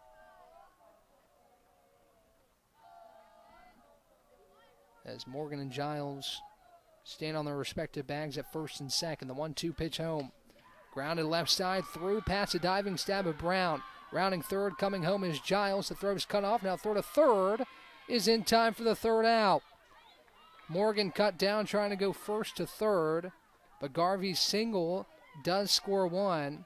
As Morgan and Giles stand on their respective bags at first and second. The 1-2 pitch home. Grounded left side, through, past a diving stab of Brown. Rounding third, coming home is Giles. The throw is cut off. Now throw to third is in time for the third out. Morgan cut down, trying to go first to third. But Garvey's single does score one.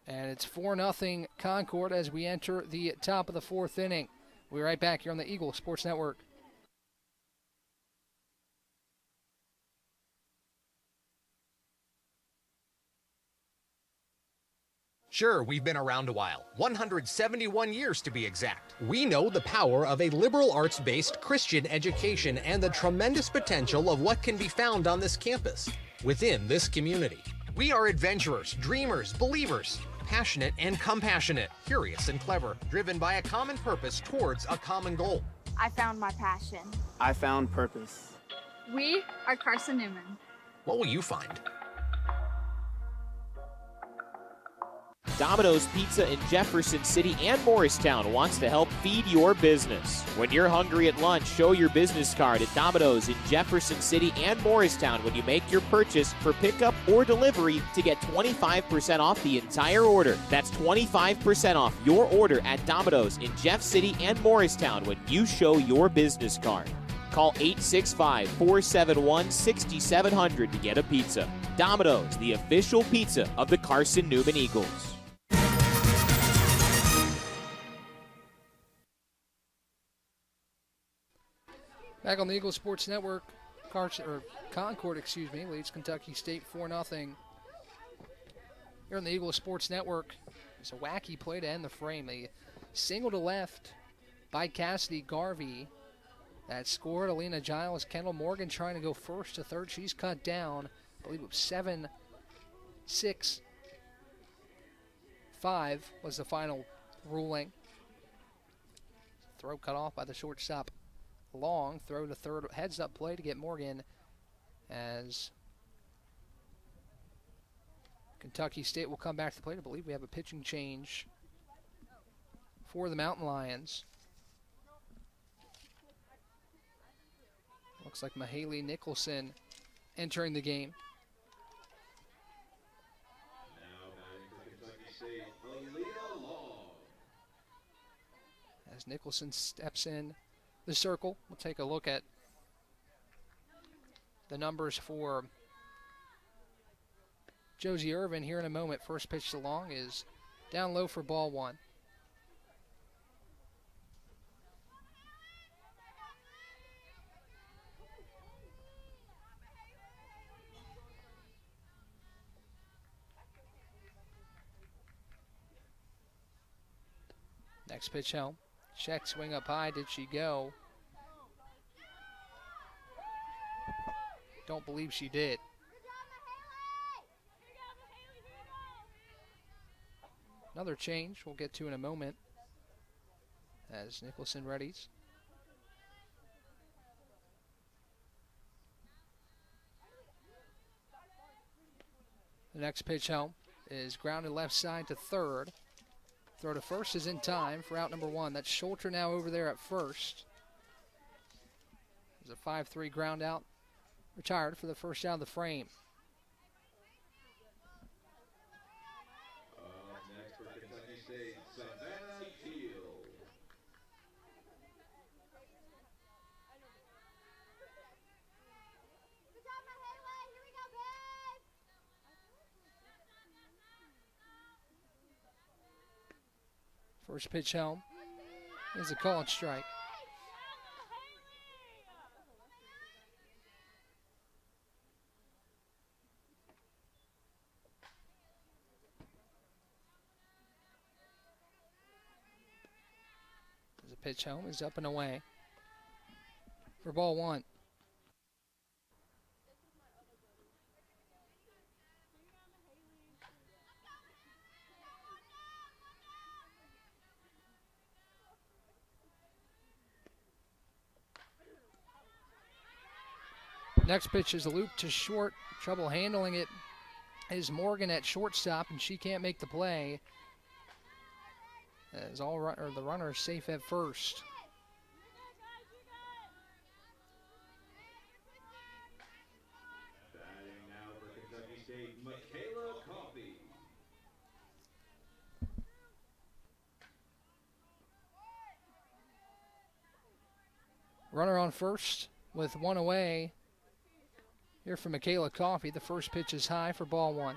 And it's 4-0 Concord as we enter the top of the fourth inning. We'll be right back here on the Eagle Sports Network. Sure, we've been around a while, 171 years to be exact. We know the power of a liberal arts-based Christian education and the tremendous potential of what can be found on this campus, within this community. We are adventurers, dreamers, believers, passionate and compassionate, curious and clever, driven by a common purpose towards a common goal. I found my passion. I found purpose. We are Carson-Newman. What will you find? Domino's Pizza in Jefferson City and Morristown wants to help feed your business. When you're hungry at lunch, show your business card at Domino's in Jefferson City and Morristown when you make your purchase for pickup or delivery to get 25% off the entire order. That's 25% off your order at Domino's in Jeff City and Morristown when you show your business card. Call 865-471-6700 to get a pizza. Domino's, the official pizza of the Carson-Newman Eagles. Back on the Eagle Sports Network, Concord, leads Kentucky State 4-0. Here on the Eagle Sports Network, it's a wacky play to end the frame. A single to left by Cassidy Garvey that scored. Alina Giles, Kendall Morgan trying to go first to third. She's cut down. I believe it was 7-6-5 was the final ruling. Throw cut off by the shortstop. Long throw to third, heads up play to get Morgan as Kentucky State will come back to the plate. I believe we have a pitching change for the Mountain Lions. Looks like Mahaley Nicholson entering the game. As Nicholson steps in the circle, we'll take a look at the numbers for Josie Irvin here in a moment. First pitch to Long is down low for ball one. Next pitch home. Check swing up high. Did she go? Don't believe she did. Another change we'll get to in a moment as Nicholson readies. The next pitch home is grounded left side to third. Throw to first is in time for out number one. That's Schulter now over there at first. There's a 5-3 ground out. Retired for the first out of the frame. Next for Kentucky State, Savannah Teal. First pitch home is a called strike. As a pitch home is up and away for ball one. Next pitch is a loop to short. Trouble handling it is Morgan at shortstop, and she can't make the play. As the runner is safe at first. Batting now for Kentucky State, Michaela Coffey. Runner on first with one away. Here for Michaela Coffey. The first pitch is high for ball one.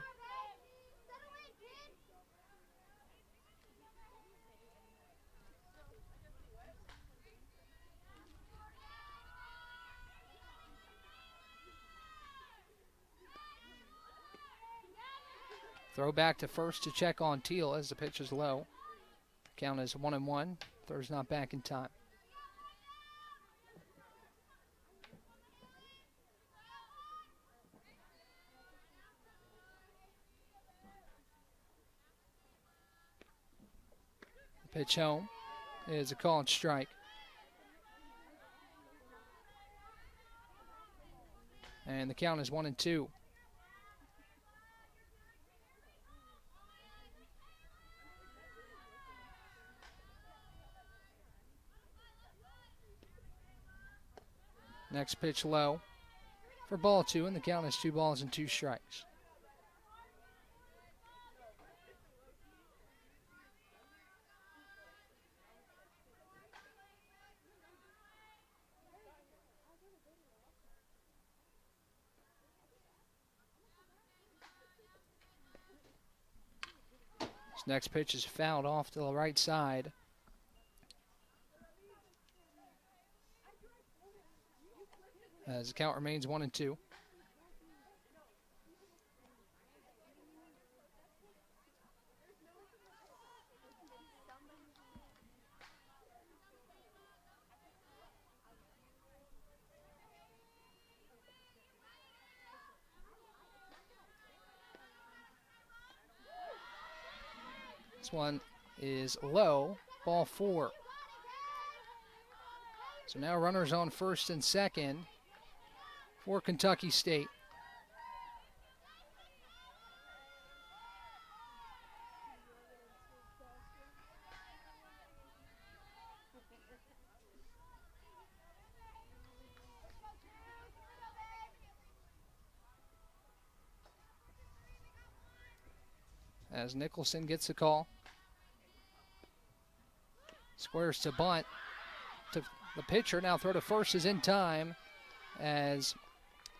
Throw back to first to check on Teal as the pitch is low. Count is 1-1. Throw's not back in time. Pitch home is a called strike. And the count is 1-2. Next pitch low for ball two, and the count is 2 balls and 2 strikes. This next pitch is fouled off to the right side. As the count remains 1-2. This one is low, ball 4. So now runners on first and second for Kentucky State. As Nicholson gets the call. Squares to bunt. To the pitcher, now throw to first is in time, as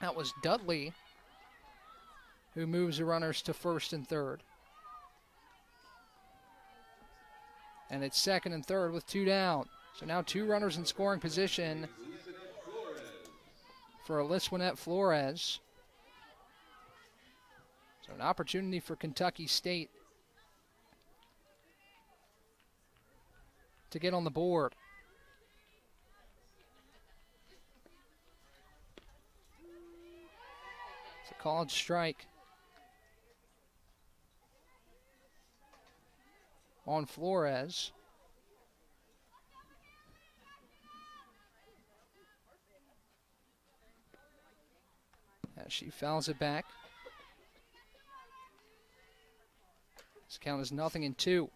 that was Dudley who moves the runners to first and third. And it's second and third with 2 down. So now 2 runners in scoring position for Eliswanette Flores. So an opportunity for Kentucky State to get on the board. It's a called strike on Flores. As she fouls it back. This count is 0-2.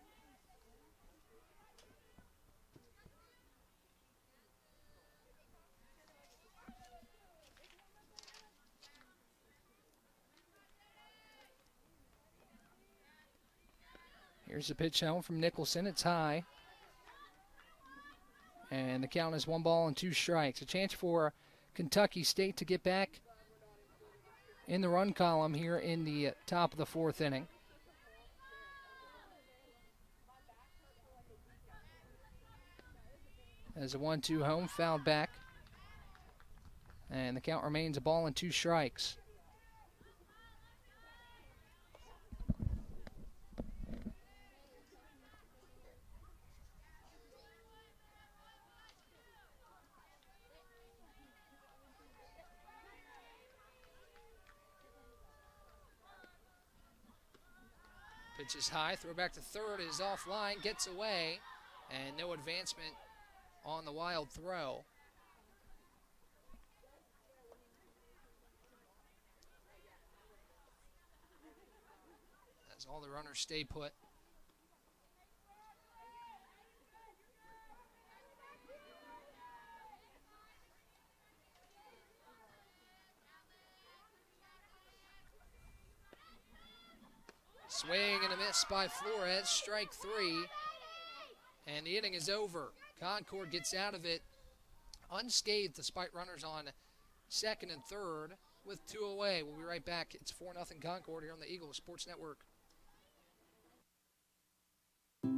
Here's the pitch home from Nicholson. It's high. And the count is 1 ball and 2 strikes. A chance for Kentucky State to get back in the run column here in the top of the 4th inning. As a 1-2 home, fouled back. And the count remains 1 ball and 2 strikes. Pitch is high, throw back to third is offline, gets away, and no advancement on the wild throw. as all the runners stay put. Swing and a miss by Flores, strike 3. And the inning is over. Concord gets out of it unscathed despite runners on second and third with 2 away. We'll be right back. It's 4-0 Concord here on the Eagle Sports Network.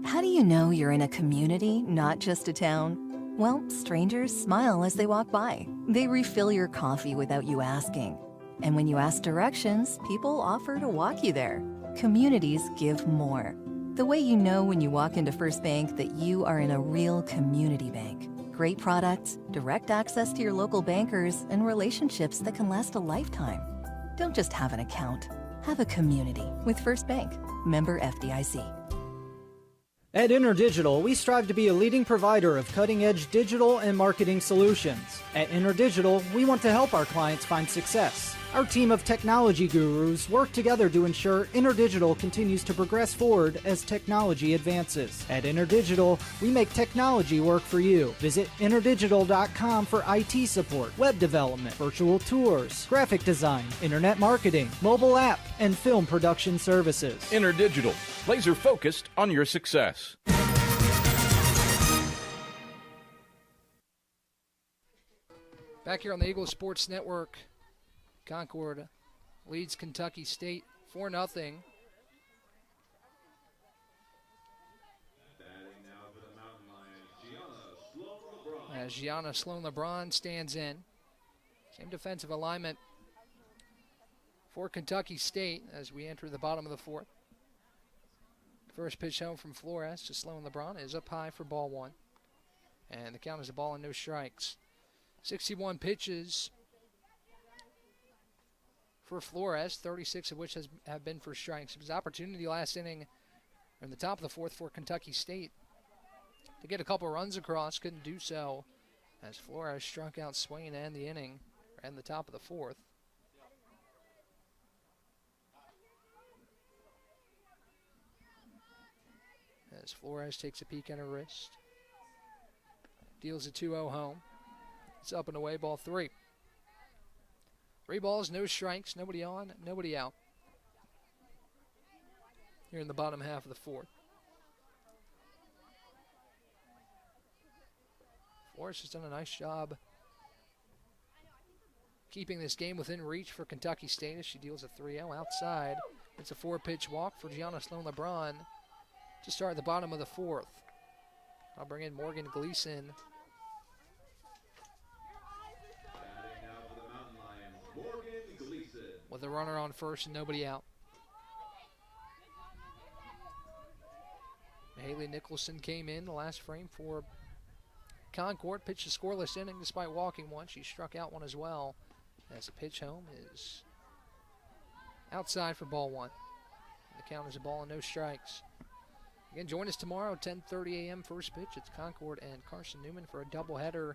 How do you know you're in a community, not just a town? Well, strangers smile as they walk by. They refill your coffee without you asking. And when you ask directions, people offer to walk you there. Communities give more. The way you know when you walk into First Bank that you are in a real community bank. Great products, direct access to your local bankers, and relationships that can last a lifetime. Don't just have an account. Have a community with First Bank. Member FDIC. At InterDigital, we strive to be a leading provider of cutting-edge digital and marketing solutions. At InterDigital, we want to help our clients find success. Our team of technology gurus work together to ensure InterDigital continues to progress forward as technology advances. At InterDigital, we make technology work for you. Visit interdigital.com for IT support, web development, virtual tours, graphic design, internet marketing, mobile app, and film production services. InterDigital, laser focused on your success. Back here on the Eagle Sports Network, Concord leads Kentucky State 4-0. As Gianna Sloan-LeBron stands in. Same defensive alignment for Kentucky State as we enter the bottom of the fourth. First pitch home from Flores to Sloan-LeBron is up high for ball 1. And the count is a ball and no strikes. 61 pitches for Flores, 36 of which have been for strikes. It was an opportunity last inning in the top of the fourth for Kentucky State to get a couple runs across, couldn't do so as Flores struck out Swain to end the inning and the top of the fourth. As Flores takes a peek at her wrist, deals a 2-0 home. It's up and away, ball 3. 3 balls, no strikes, nobody on, nobody out. Here in the bottom half of the fourth. Flores has done a nice job keeping this game within reach for Kentucky State as she deals a 3-0 outside. It's a 4-pitch walk for Gianna Sloan-LeBron to start the bottom of the fourth. I'll bring in Morgan Gleason. With a runner on first and nobody out. Haley Nicholson came in the last frame for Concord, pitched a scoreless inning despite walking one. She struck out one as well as the pitch home is outside for ball 1. The count is a ball and no strikes. Again, join us tomorrow, 10:30 a.m. first pitch. It's Concord and Carson-Newman for a doubleheader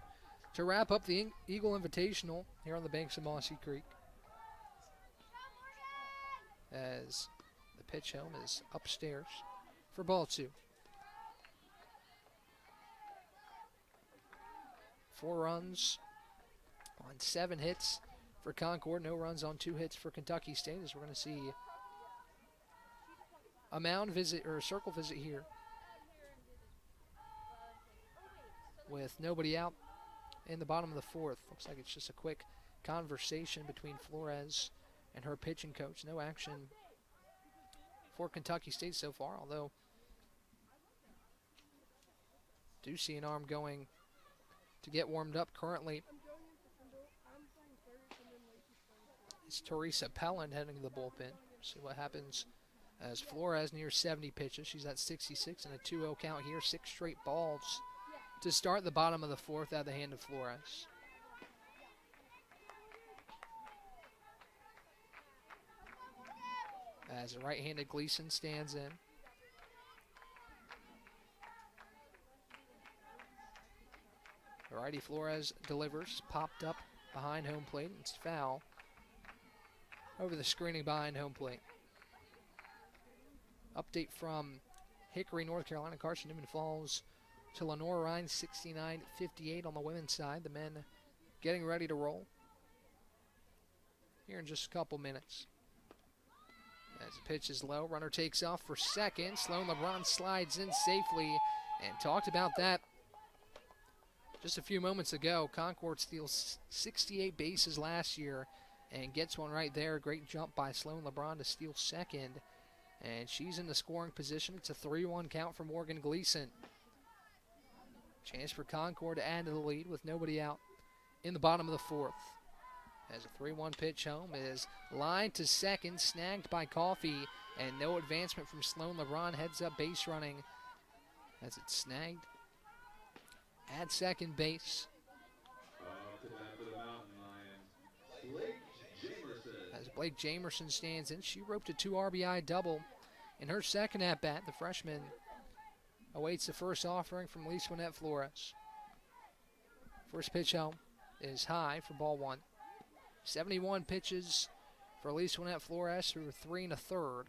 to wrap up the Eagle Invitational here on the banks of Mossy Creek. As the pitch home is upstairs for ball 2. 4 runs on 7 hits for Concord. No runs on 2 hits for Kentucky State, as we're going to see a mound visit or a circle visit here with nobody out in the bottom of the fourth. Looks like it's just a quick conversation between Flores and her pitching coach. No action for Kentucky State so far, although do see an arm going to get warmed up currently. It's Teresa Pelland heading to the bullpen. See what happens as Flores nears 70 pitches. She's at 66 and a 2-0 count here. 6 straight balls to start the bottom of the fourth out of the hand of Flores. As a right-handed Gleason stands in. Righty Flores delivers, popped up behind home plate. It's foul over the screening behind home plate. Update from Hickory, North Carolina. Carson-Newman falls to Lenore Rhine, 69-58 on the women's side. The men getting ready to roll here in just a couple minutes. As the pitch is low, runner takes off for second. Sloan LeBron slides in safely, and talked about that just a few moments ago. Concord steals 68 bases last year and gets one right there. Great jump by Sloan LeBron to steal second, and she's in the scoring position. It's a 3-1 count for Morgan Gleason. Chance for Concord to add to the lead with nobody out in the bottom of the fourth. As a 3-1 pitch home is lined to second, snagged by Coffee, and no advancement from Sloan LeBron. Heads up base running as it's snagged at second base. As Blake Jamerson stands in, she roped a 2 RBI double in her second at-bat. The freshman awaits the first offering from Lisa Winette Flores. First pitch home is high for ball one. 71 pitches for Lisa Winette Flores through 3 1/3.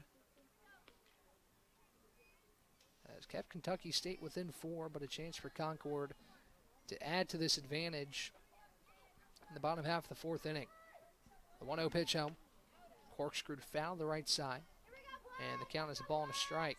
Has kept Kentucky State within 4, but a chance for Concord to add to this advantage in the bottom half of the fourth inning. The 1-0 pitch home. Corkscrewed foul to the right side, and the count is a ball and a strike.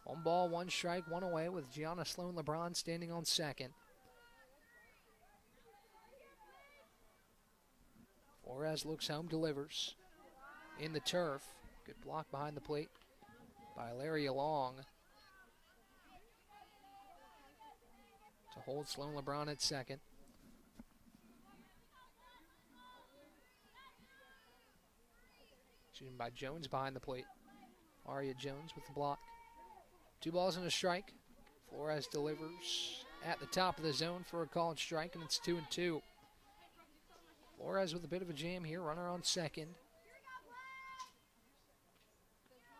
One ball, one strike, one away with Gianna Sloan LeBron standing on second. Flores looks home, delivers in the turf. Good block behind the plate by Larry Long to hold Sloan LeBron at second. Shooting by Jones behind the plate. Aria Jones with the block. 2 balls and a strike. Flores delivers at the top of the zone for a called strike, and it's 2-2. Flores with a bit of a jam here. Runner on second.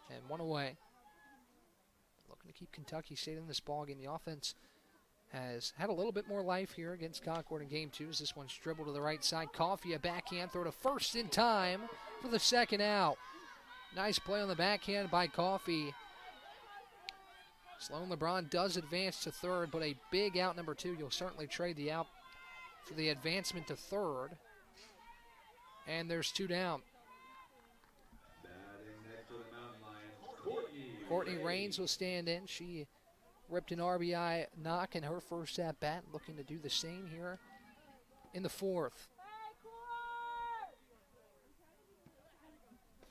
And one away. Looking to keep Kentucky State in this ballgame. The offense has had a little bit more life here against Concord in game 2 as this one's dribbled to the right side. Coffee, a backhand throw to first in time for the second out. Nice play on the backhand by Coffee. Sloan LeBron does advance to third, but a big out number 2. You'll certainly trade the out for the advancement to third. And there's 2 down. Courtney Raines will stand in. She ripped an RBI knock in her first at-bat, looking to do the same here in the fourth.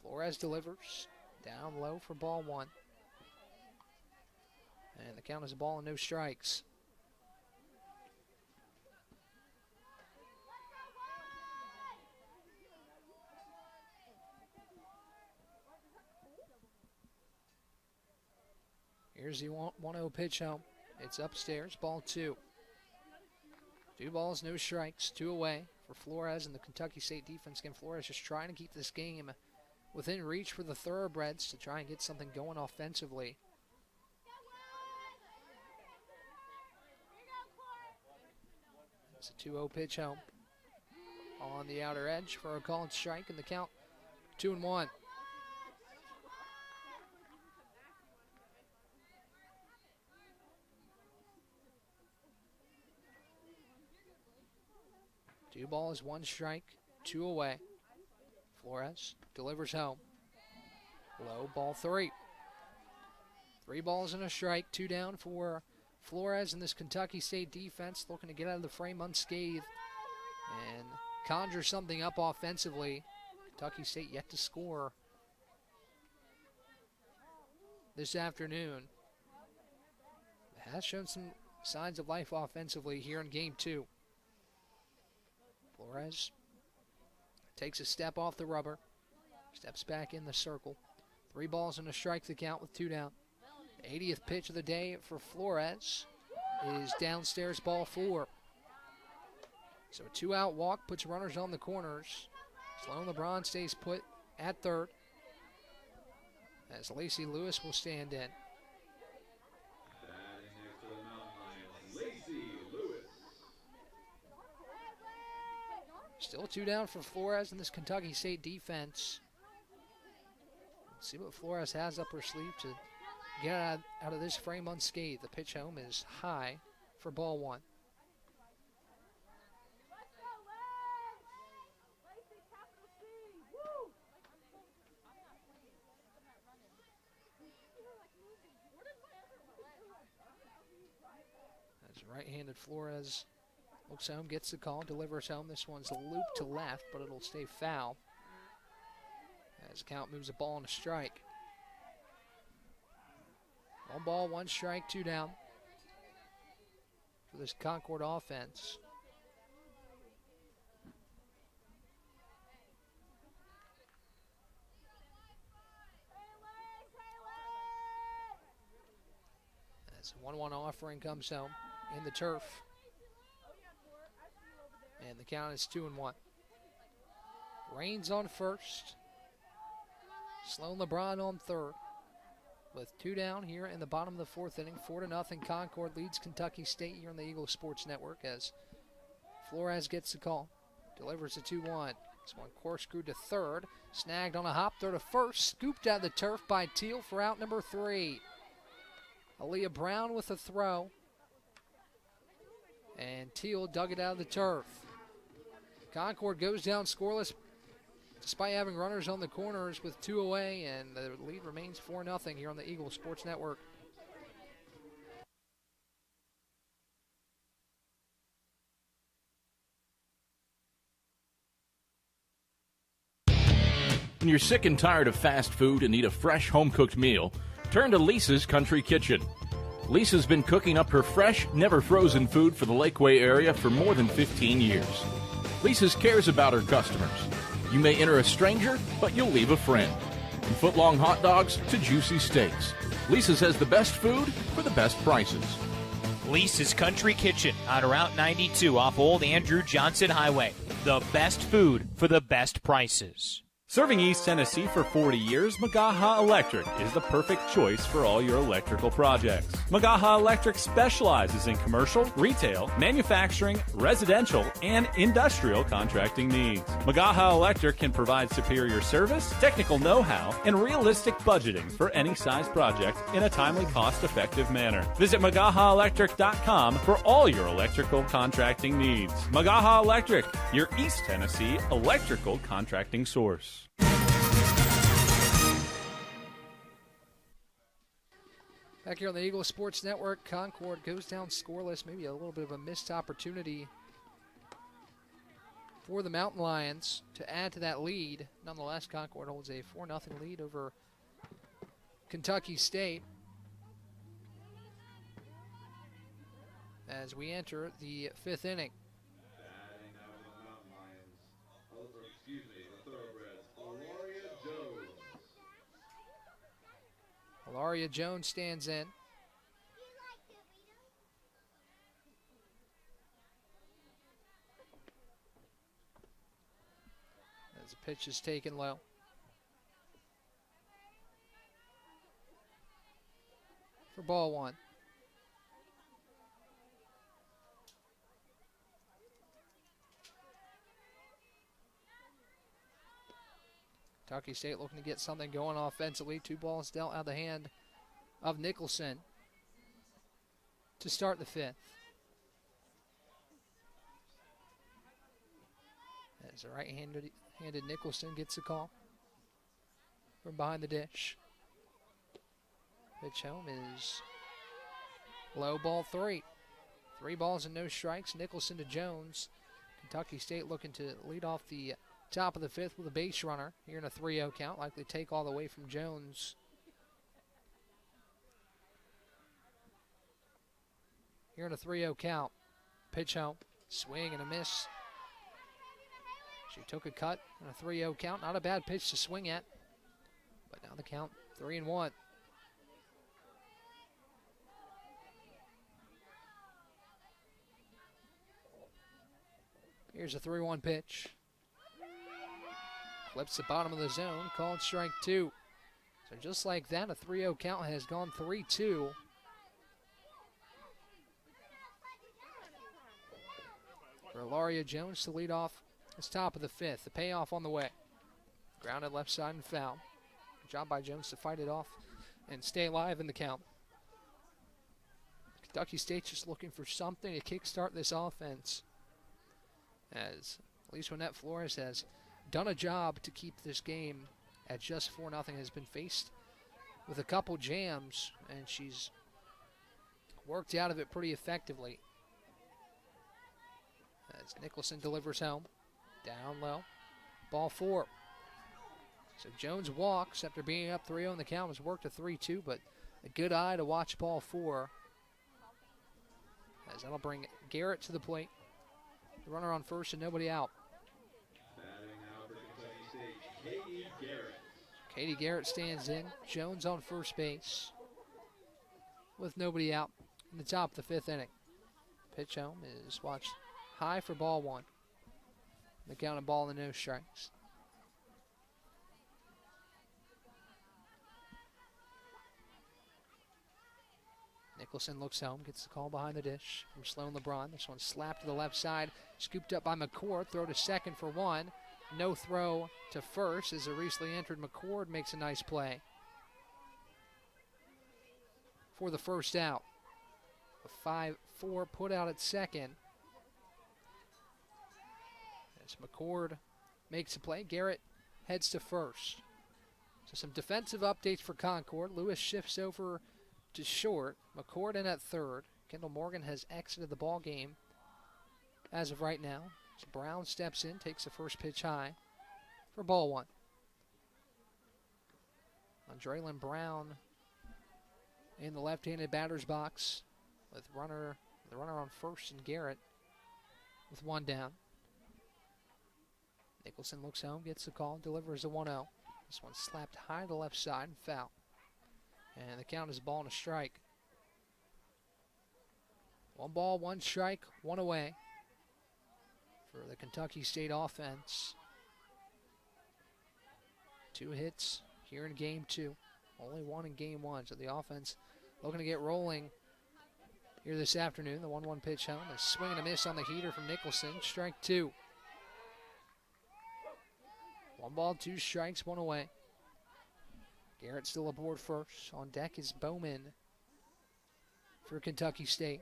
Flores delivers down low for ball one. And the count is a ball and no strikes. Here's the 1-0 pitch home. It's upstairs, ball 2. 2 balls, no strikes, 2 away for Flores and the Kentucky State defense. Again, Flores just trying to keep this game within reach for the Thoroughbreds to try and get something going offensively. It's a 2-0 pitch home. On the outer edge for a called strike, and the count 2-1. Two balls, one strike, 2 away. Flores delivers home. Low, ball 3. 3 balls and a strike, 2 down for Flores and this Kentucky State defense, looking to get out of the frame unscathed and conjure something up offensively. Kentucky State yet to score this afternoon. It has shown some signs of life offensively here in game 2. Flores takes a step off the rubber, steps back in the circle. 3 balls and a strike the count with 2 down. 80th pitch of the day for Flores is downstairs, ball 4. So a 2-out walk puts runners on the corners. Sloan LeBron stays put at third as Lacey Lewis will stand in. Batting next to the Mountain Lions, Lacey Lewis. Still 2 down for Flores in this Kentucky State defense. Let's see what Flores has up her sleeve to get out of this frame unscathed. The pitch home is high for ball 1. As right-handed Flores looks home, gets the call, delivers home. This one's a loop to left, but it'll stay foul. As the count moves a ball and a strike. 1 ball, 1 strike, 2 down for this Concord offense. As a 1-1 offering comes home in the turf. And the count is 2-1. Raines on first. Sloan LeBron on third. With 2 down here in the bottom of the 4th inning. 4-0 Concord leads Kentucky State here on the Eagle Sports Network as Flores gets the call. Delivers the 2-1. This one corkscrewed to third. Snagged on a hop, throw to first. Scooped out of the turf by Teal for out number 3. Aaliyah Brown with a throw. And Teal dug it out of the turf. Concord goes down scoreless despite having runners on the corners with 2 away, and the lead remains 4-0 here on the Eagle Sports Network. When you're sick and tired of fast food and need a fresh home-cooked meal, turn to Lisa's Country Kitchen. Lisa's been cooking up her fresh, never-frozen food for the Lakeway area for more than 15 years. Lisa's cares about her customers. You may enter a stranger, but you'll leave a friend. From foot-long hot dogs to juicy steaks, Lisa's has the best food for the best prices. Lisa's Country Kitchen on Route 92 off Old Andrew Johnson Highway. The best food for the best prices. Serving East Tennessee for 40 years, Magaha Electric is the perfect choice for all your electrical projects. Magaha Electric specializes in commercial, retail, manufacturing, residential, and industrial contracting needs. Magaha Electric can provide superior service, technical know-how, and realistic budgeting for any size project in a timely, cost-effective manner. Visit MagahaElectric.com for all your electrical contracting needs. Magaha Electric, your East Tennessee electrical contracting source. Back here on the Eagle Sports Network, Concord goes down scoreless. Maybe a little bit of a missed opportunity for the Mountain Lions to add to that lead. Nonetheless, Concord holds a 4-0 lead over Kentucky State as we enter the 5th inning. Alaria Jones stands in. As the pitch is taken low. For ball 1. Kentucky State looking to get something going offensively. 2 balls dealt out of the hand of Nicholson to start the 5th. As the right-handed Nicholson gets the call from behind the dish. Pitch home is low, ball 3. 3 balls and no strikes. Nicholson to Jones. Kentucky State looking to lead off the top of the 5th with a base runner here in a 3-0 count. Likely take all the way from Jones. Here in a 3-0 count. Pitch home. Swing and a miss. She took a cut in a 3-0 count. Not a bad pitch to swing at. But now the count 3-1. Here's a 3-1 pitch. Flips the bottom of the zone, called strike 2. So just like that, a 3-0 count has gone 3-2. For Alaria Jones to lead off It's top of the fifth. The payoff on the way. Grounded left side and foul. Good job by Jones to fight it off and stay alive in the count. Kentucky State's just looking for something to kickstart this offense, as at least Lynette Flores has done a job to keep this game at just 4-0, has been faced with a couple jams, and she's worked out of it pretty effectively. As Nicholson delivers home, down low, ball 4. So Jones walks after being up 3-0 in the count, has worked a 3-2, but a good eye to watch ball 4. As that'll bring Garrett to the plate. The runner on first and nobody out. Batting out for Kentucky State, Katie Garrett. Katie Garrett stands in. Jones on first base with nobody out in the top of the fifth inning. Pitch home is watched high for ball 1. The count of ball and no strikes. Nicholson looks home, gets the call behind the dish from Sloan LeBron. This one slapped to the left side, scooped up by McCord. Throw to second for 1. No throw to first as a recently entered McCord makes a nice play for the first out. A 5-4 put out at second. As McCord makes a play, Garrett heads to first. So some defensive updates for Concord. Lewis shifts over to short. McCord in at third. Kendall Morgan has exited the ball game as of right now. So Brown steps in, takes the first pitch high for ball 1. Andrelyn Brown in the left-handed batter's box with the runner on first and Garrett with 1 down. Nicholson looks home, gets the call, delivers a 1-0. This one slapped high to the left side and foul. And the count is ball and a strike. 1 ball, 1 strike, 1 away for the Kentucky State offense. 2 hits here in game 2. Only 1 in game 1. So the offense looking to get rolling here this afternoon. The 1-1 pitch home. A swing and a miss on the heater from Nicholson. Strike 2. 1 ball, 2 strikes, 1 away. Garrett still aboard first. On deck is Bowman for Kentucky State.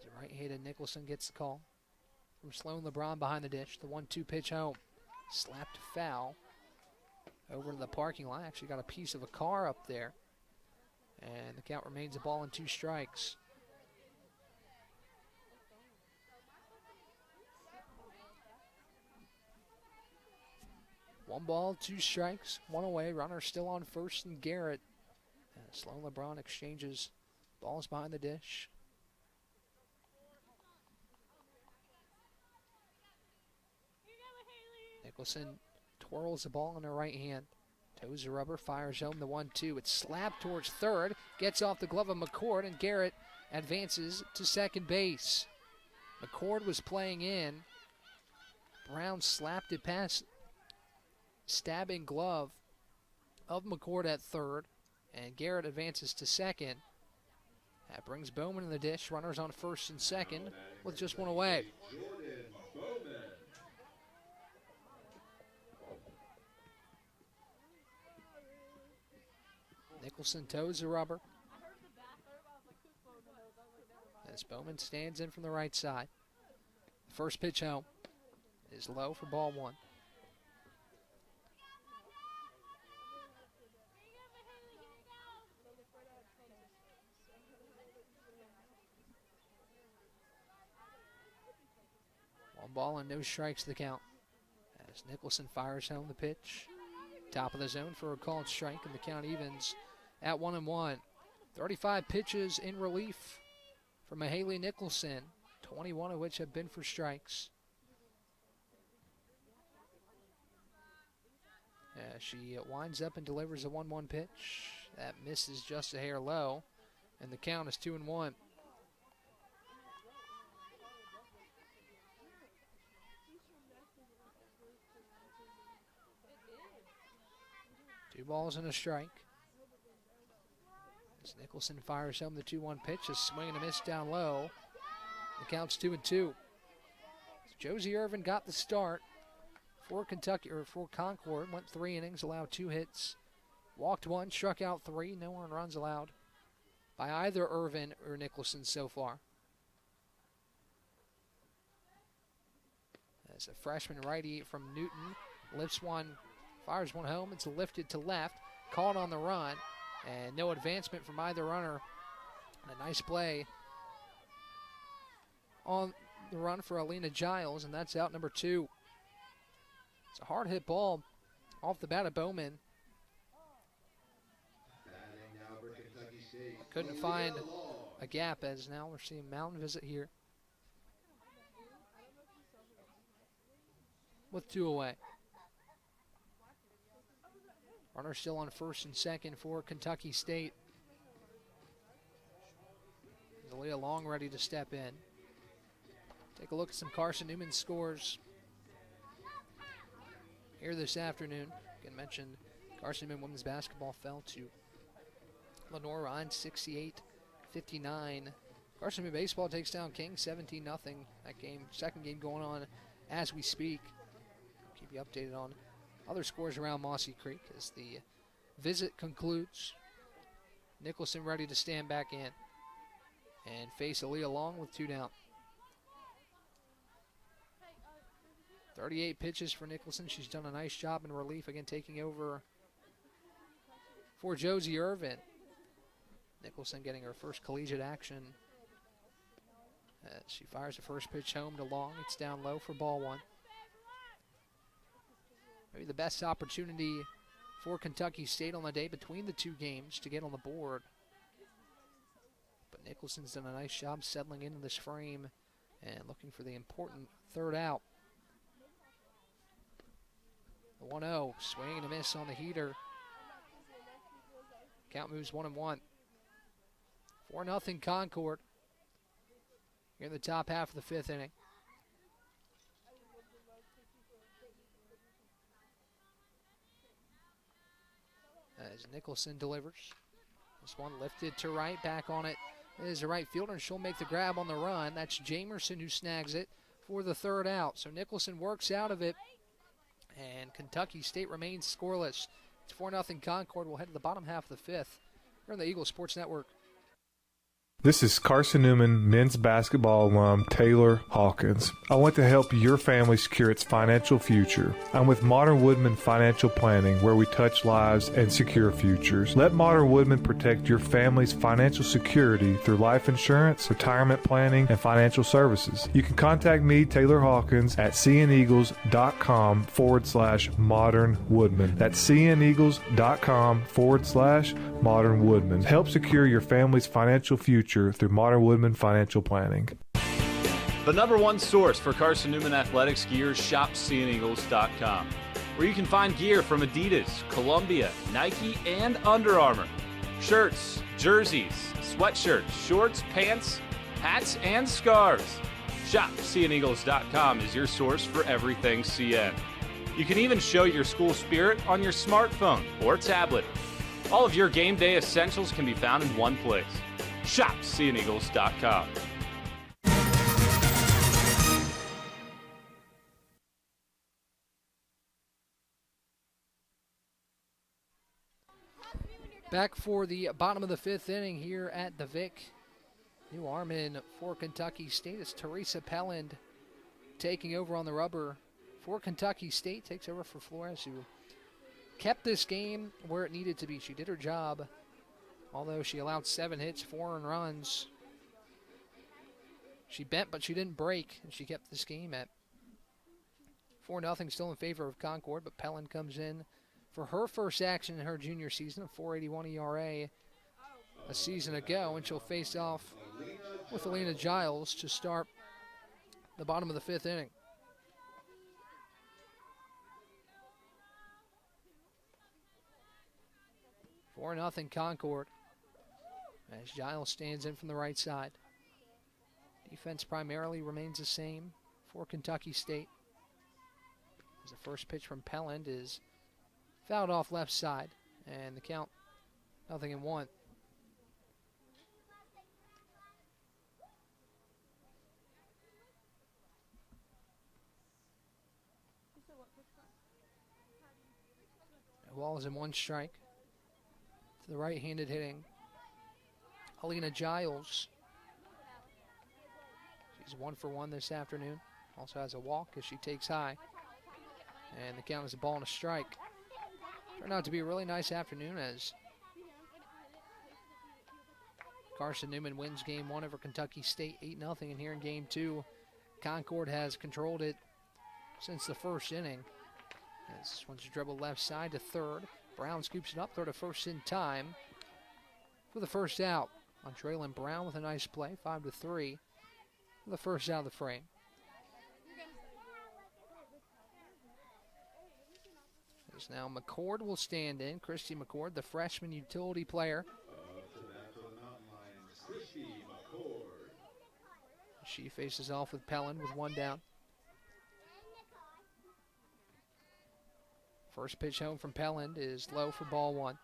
The right-handed Nicholson gets the call from Sloan LeBron behind the dish. The 1-2 pitch home. Slapped foul over to the parking lot. Actually got a piece of a car up there. And the count remains a ball and 2 strikes. One ball, 2 strikes, 1 away. Runner still on first and Garrett. Sloan LeBron exchanges balls behind the dish. Nicholson twirls the ball in her right hand. Toes the rubber, fires home the 1-2. It's slapped towards third, gets off the glove of McCord, and Garrett advances to second base. McCord was playing in. Brown slapped it past stabbing glove of McCord at third, and Garrett advances to second. That brings Bowman in the dish. Runners on first and second with just 1 away. Nicholson toes the rubber as Bowman stands in from the right side. The first pitch home is low for ball 1. One ball and no strikes to the count as Nicholson fires home the pitch. Top of the zone for a called strike, and the count evens at 1-1. 35 pitches in relief from Mahaley Nicholson, 21 of which have been for strikes. She winds up and delivers a 1-1 pitch. That misses just a hair low, and the count is 2-1. Two balls and a strike. As Nicholson fires home the 2-1 pitch, a swing and a miss down low. The count's 2-2. Josie Irvin got the start for Concord. Went 3 innings, allowed 2 hits, walked 1, struck out 3. No earned runs allowed by either Irvin or Nicholson so far. As a freshman righty from Newton lifts one, fires one home. It's lifted to left, caught on the run, and no advancement from either runner. And a nice play on the run for Alina Giles, and that's out number 2. It's a hard hit ball off the bat of Bowman. Couldn't find a gap, as now we're seeing Mountain visit here with 2 away. Runner still on first and second for Kentucky State. Aaliyah Long ready to step in. Take a look at some Carson-Newman scores here this afternoon. Again, mentioned Carson-Newman women's basketball fell to Lenore Ryan 68-59. Carson-Newman baseball takes down King 17-0. That game, second game going on as we speak. Keep you updated on other scores around Mossy Creek as the visit concludes. Nicholson ready to stand back in and face Aaliyah Long with 2 down. 38 pitches for Nicholson. She's done a nice job in relief, again taking over for Josie Irvin. Nicholson getting her first collegiate action. She fires the first pitch home to Long. It's down low for ball 1. Maybe the best opportunity for Kentucky State on the day between the 2 games to get on the board. But Nicholson's done a nice job settling into this frame and looking for the important 3rd out. The 1-0, swing and a miss on the heater. Count moves 1-1. 4-0 Concord here in the top half of the 5th inning. As Nicholson delivers. This one lifted to right, back on it is the right fielder, and she'll make the grab on the run. That's Jamerson who snags it for the 3rd out. So Nicholson works out of it, and Kentucky State remains scoreless. It's 4-0 Concord. We'll head to the bottom half of the 5th here on the Eagle Sports Network. This is Carson-Newman men's basketball alum Taylor Hawkins. I want to help your family secure its financial future. I'm with Modern Woodman Financial Planning, where we touch lives and secure futures. Let Modern Woodman protect your family's financial security through life insurance, retirement planning, and financial services. You can contact me, Taylor Hawkins, at cneagles.com/Modern Woodman. That's cneagles.com/Modern Woodman. Help secure your family's financial future through Modern Woodman Financial Planning. The #1 source for Carson-Newman athletics gear, shop cneagles.com, where you can find gear from Adidas, Columbia, Nike, and Under Armour. Shirts, jerseys, sweatshirts, shorts, pants, hats, and scarves. Shop cneagles.com is your source for everything CN. You can even show your school spirit on your smartphone or tablet. All of your game day essentials can be found in one place. Shop cneagles.com. Back for the bottom of the 5th inning here at the Vic. New arm-in for Kentucky State. It's Teresa Pelland taking over on the rubber for Kentucky State. Takes over for Flores, who kept this game where it needed to be. She did her job, although she allowed 7 hits, 4 earned runs. She bent, but she didn't break, and she kept this game at 4-0, still in favor of Concord, but Pelland comes in for her first action in her junior season, a 4.81 ERA a season ago, and she'll face off with Alina Giles to start the bottom of the 5th inning. Four 4-0 Concord as Giles stands in from the right side. Defense primarily remains the same for Kentucky State. As the first pitch from Pelland is fouled off left side, and the count 0-1. ball is in one strike. To the right-handed hitting Alina Giles. She's 1 for 1 this afternoon. Also has a walk as she takes high. And the count is a ball and a strike. Turned out to be a really nice afternoon as Carson-Newman wins game 1 over Kentucky State 8-0. And here in game 2, Concord has controlled it since the first inning. As this one's dribbled left side to third. Brown scoops it up, throw to first in time for the first out. On Traylon Brown with a nice play, 5-3 for the first out of the frame. As now McCord will stand in. Christy McCord, the freshman utility player. She faces off with Pellin with 1 down. First pitch home from Pellin is low for ball 1.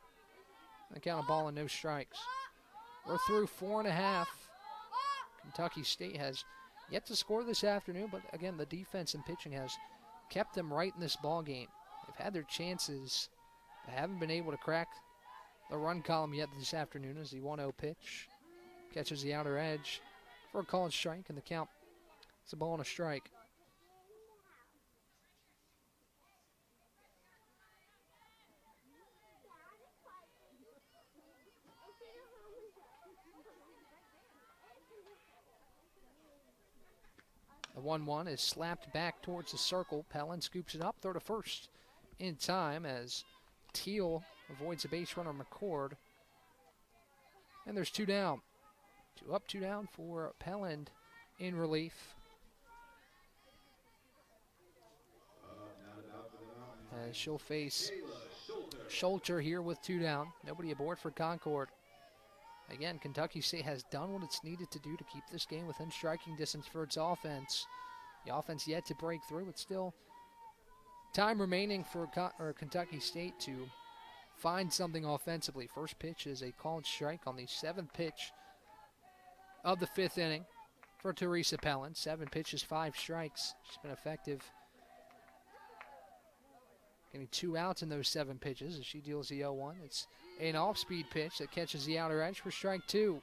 The count of ball and no strikes. We're through 4.5. Kentucky State has yet to score this afternoon, but again, the defense and pitching has kept them right in this ball game. They've had their chances. They haven't been able to crack the run column yet this afternoon as the 1-0 pitch catches the outer edge for a called strike, and the count is a ball and a strike. The 1-1 is slapped back towards the circle. Pellin scoops it up, throw to first in time as Teal avoids a base runner McCord. And there's 2 down. 2 up, 2 down for Pellin in relief. As she'll face Schulter here with 2 down. Nobody aboard for Concord. Again, Kentucky State has done what it's needed to do to keep this game within striking distance for its offense. The offense yet to break through. It's still time remaining for Kentucky State to find something offensively. First pitch is a called strike on the 7th pitch of the 5th inning for Teresa Pellin. 7 pitches, 5 strikes. She's been effective, getting 2 outs in those 7 pitches as she deals the 0-1. It's an off-speed pitch that catches the outer edge for strike 2.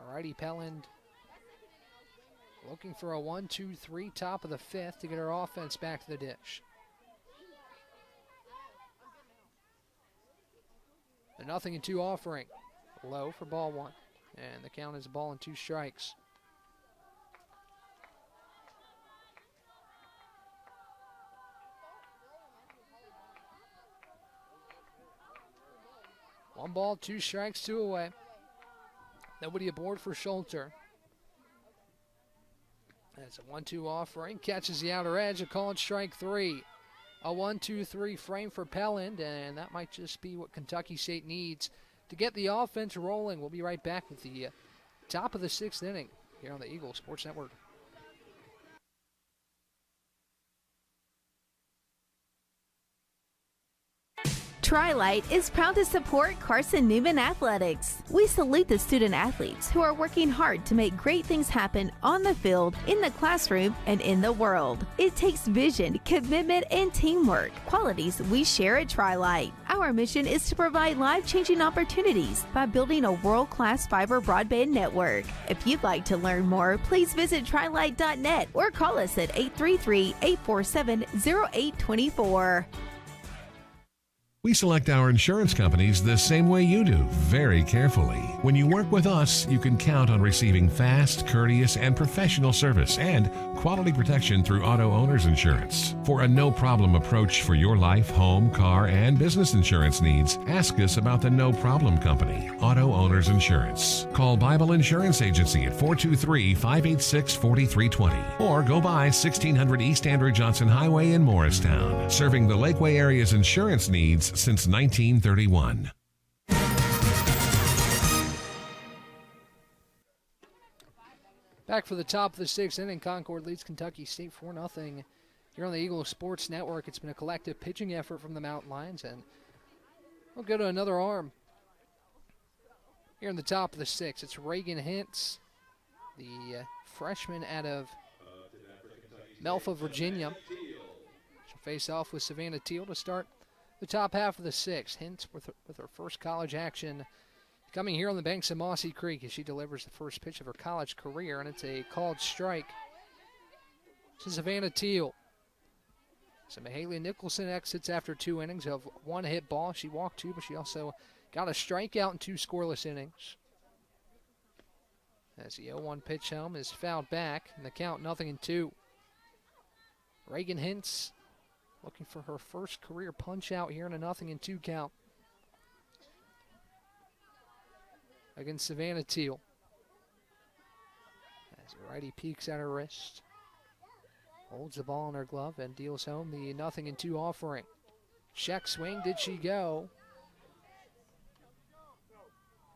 Alrighty, Pellin looking for a 1-2-3 top of the 5th to get her offense back to the dish. A 0-2 offering. Low for ball 1. And the count is a ball and 2 strikes. One ball, 2 strikes, 2 away. Nobody aboard for Schulter. That's a 1-2 offering. Catches the outer edge. A called strike 3. A 1-2-3 frame for Pellin, and that might just be what Kentucky State needs to get the offense rolling. We'll be right back with the top of the 6th inning here on the Eagle Sports Network. Tri-Light is proud to support Carson-Newman Athletics. We salute the student athletes who are working hard to make great things happen on the field, in the classroom, and in the world. It takes vision, commitment, and teamwork, qualities we share at Tri-Light. Our mission is to provide life-changing opportunities by building a world-class fiber broadband network. If you'd like to learn more, please visit trilight.net or call us at 833-847-0824. We select our insurance companies the same way you do, very carefully. When you work with us, you can count on receiving fast, courteous, and professional service and quality protection through Auto Owners Insurance. For a no-problem approach for your life, home, car, and business insurance needs, ask us about the No Problem Company, Auto Owners Insurance. Call Bible Insurance Agency at 423-586-4320 or go by 1600 East Andrew Johnson Highway in Morristown, serving the Lakeway area's insurance needs since 1931. Back for the top of the 6th inning, Concord leads Kentucky State 4-0. Here on the Eagle Sports Network, it's been a collective pitching effort from the Mountain Lions, and we'll go to another arm. Here in the top of the 6th, it's Reagan Hintz, the freshman out of Melfa, Virginia. face off with Savannah Teal to start the top half of the sixth. Hintz with her first college action coming here on the banks of Mossy Creek as she delivers the first pitch of her college career, and it's a called strike to Savannah Teal. So Mahalia Nicholson exits after 2 innings of 1 hit ball. She walked 2, but she also got a strikeout in 2 scoreless innings. As the 0-1 pitch home is fouled back, and the count 0-2. Reagan Hintz looking for her first career punch out here in a 0-2 count against Savannah Teal. As the righty peeks at her wrist, holds the ball in her glove and deals home the 0-2 offering. Check swing, did she go?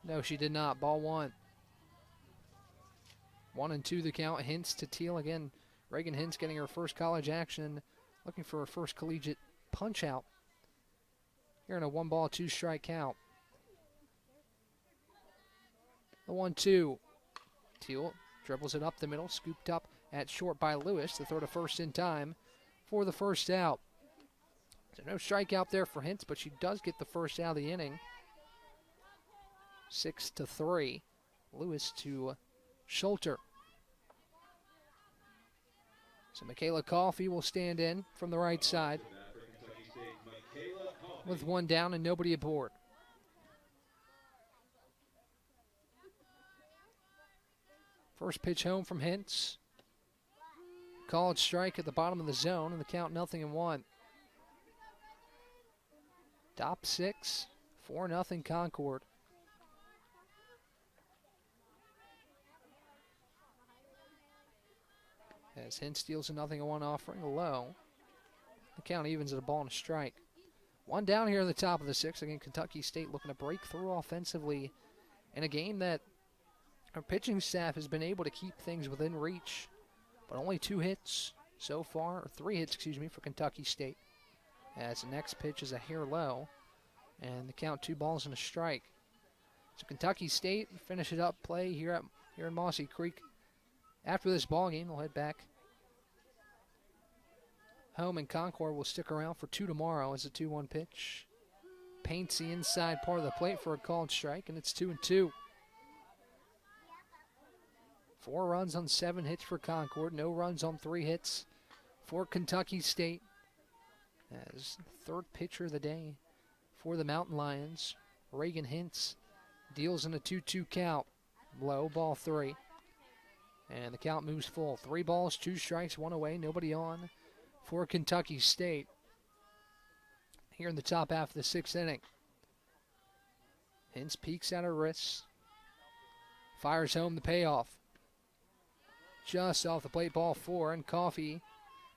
No, she did not. Ball 1. 1-2 the count. Hintz to Teal again. Reagan Hintz getting her first college action, looking for her first collegiate punch out here in a 1-ball, 2-strike count. The 1-2. Teal dribbles it up the middle, scooped up at short by Lewis to throw to first in time for the first out. So no strikeout there for Hintz, but she does get the first out of the inning. 6-3. Lewis to Schulter. So Michaela Coffey will stand in from the right side with 1 down and nobody aboard. First pitch home from Hintz. Called strike at the bottom of the zone, and the count 0-1. Top 6, 4-0 Concord. As Hintz steals a 0-1 offering low. The count evens at a ball and a strike. 1 down here at the top of the 6th. Again, Kentucky State looking to break through offensively in a game that our pitching staff has been able to keep things within reach, but only 2 hits so far, or 3 hits, for Kentucky State. As the next pitch is a hair low, and the count 2 balls and a strike. So Kentucky State finish it up play here in Mossy Creek. After this ball game, they'll head back home, and Concord will stick around for 2 tomorrow as a 2-1 pitch paints the inside part of the plate for a called strike, and it's 2-2. 4 runs on 7 hits for Concord. No runs on 3 hits for Kentucky State. As third pitcher of the day for the Mountain Lions, Reagan Hintz deals in a 2-2 count. Low, ball 3. And the count moves full. 3 balls, 2 strikes, 1 away, nobody on for Kentucky State here in the top half of the 6th inning. Hintz peeks at her wrists. Fires home the payoff. Just off the plate, ball 4, and Coffey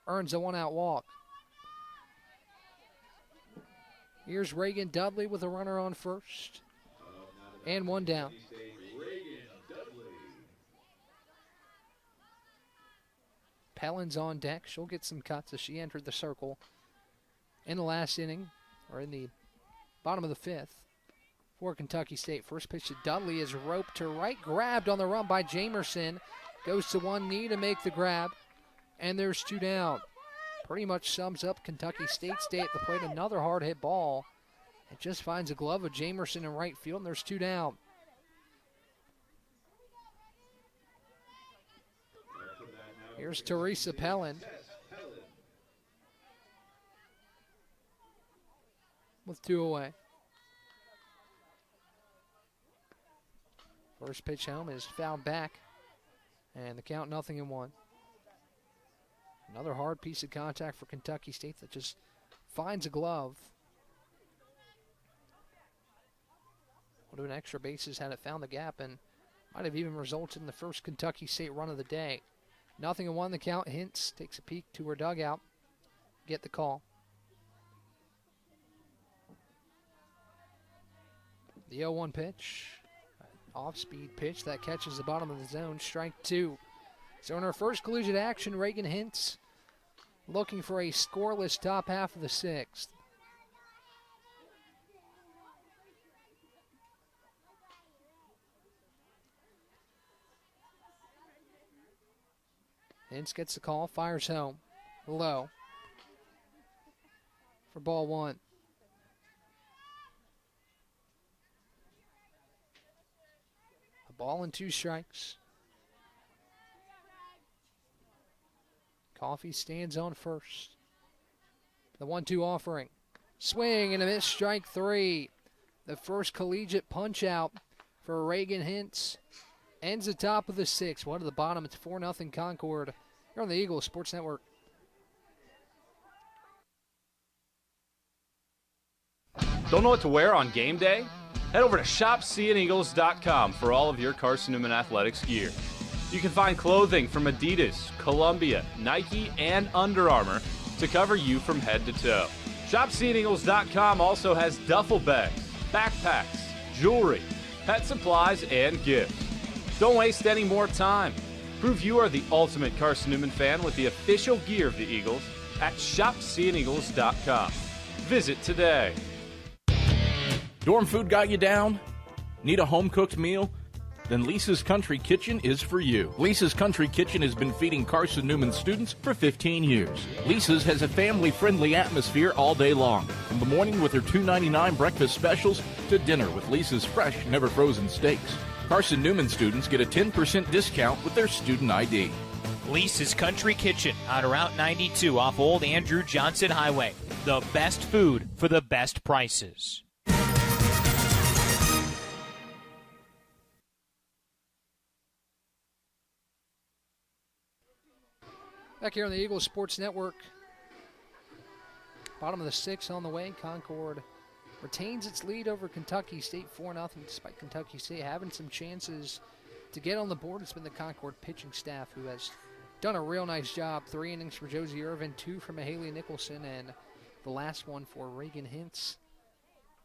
earns a 1-out walk. Here's Reagan Dudley with a runner on first. And 1 down. Pellin's on deck. She'll get some cuts as she entered the circle in the last inning, or in the bottom of the 5th for Kentucky State. First pitch to Dudley is roped to right, grabbed on the run by Jamerson. Goes to one knee to make the grab, and there's 2 down. Pretty much sums up Kentucky State's day at the plate. Another hard hit ball. It just finds a glove of Jamerson in right field, and there's 2 down. Here's Teresa Pellin with 2 away. First pitch home is fouled back, and the count 0-1. Another hard piece of contact for Kentucky State that just finds a glove. Would have been extra bases had it found the gap, and might have even resulted in the first Kentucky State run of the day. 0-1 the count. Hintz takes a peek to her dugout. Get the call. The 0-1 pitch. Off-speed pitch that catches the bottom of the zone. Strike 2. So in her first collegiate action, Reagan Hintz looking for a scoreless top half of the 6th. Hintz gets the call, fires home. Low. for ball one. A ball and 2 strikes. Coffee stands on first. The 1-2 offering. Swing and a miss, strike 3. The first collegiate punch out for Reagan Hintz ends the top of the 6th. 1 to the bottom. It's 4-0 Concord here on the Eagles Sports Network. Don't know what to wear on game day? Head over to shopseeandeagles.com for all of your Carson-Newman athletics gear. You can find clothing from Adidas, Columbia, Nike, and Under Armour to cover you from head to toe. ShopSeeingEagles.com also has duffel bags, backpacks, jewelry, pet supplies, and gifts. Don't waste any more time. Prove you are the ultimate Carson-Newman fan with the official gear of the Eagles at ShopSeeingEagles.com. Visit today. Dorm food got you down? Need a home-cooked meal? Then Lisa's Country Kitchen is for you. Lisa's Country Kitchen has been feeding Carson-Newman students for 15 years. Lisa's has a family-friendly atmosphere all day long, from the morning with their $2.99 breakfast specials to dinner with Lisa's fresh, never-frozen steaks. Carson-Newman students get a 10% discount with their student ID. Lisa's Country Kitchen on Route 92 off Old Andrew Johnson Highway. The best food for the best prices. Back here on the Eagles Sports Network. Bottom of the 6th on the way. Concord retains its lead over Kentucky State 4-0, despite Kentucky State having some chances to get on the board. It's been the Concord pitching staff who has done a real nice job. 3 innings for Josie Irvin, 2 from Mahaley Nicholson, and the last one for Reagan Hintz,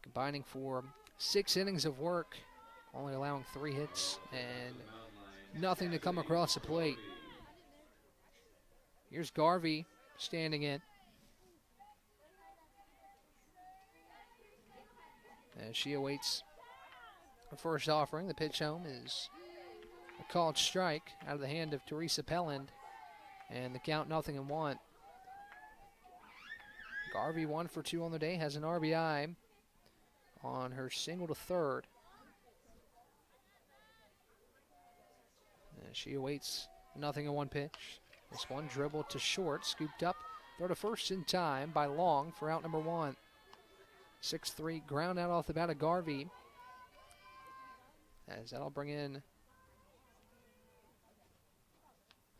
combining for 6 innings of work, only allowing 3 hits and nothing to come across the plate. Here's Garvey standing in. As she awaits the first offering, the pitch home is a called strike out of the hand of Teresa Pelland, and the count 0-1. Garvey 1 for 2 on the day, has an RBI on her single to third. As she awaits a 0-1 pitch. This one dribbled to short, scooped up, throw to first in time by Long for out number 1. 6-3 ground out off the bat of Garvey. As that'll bring in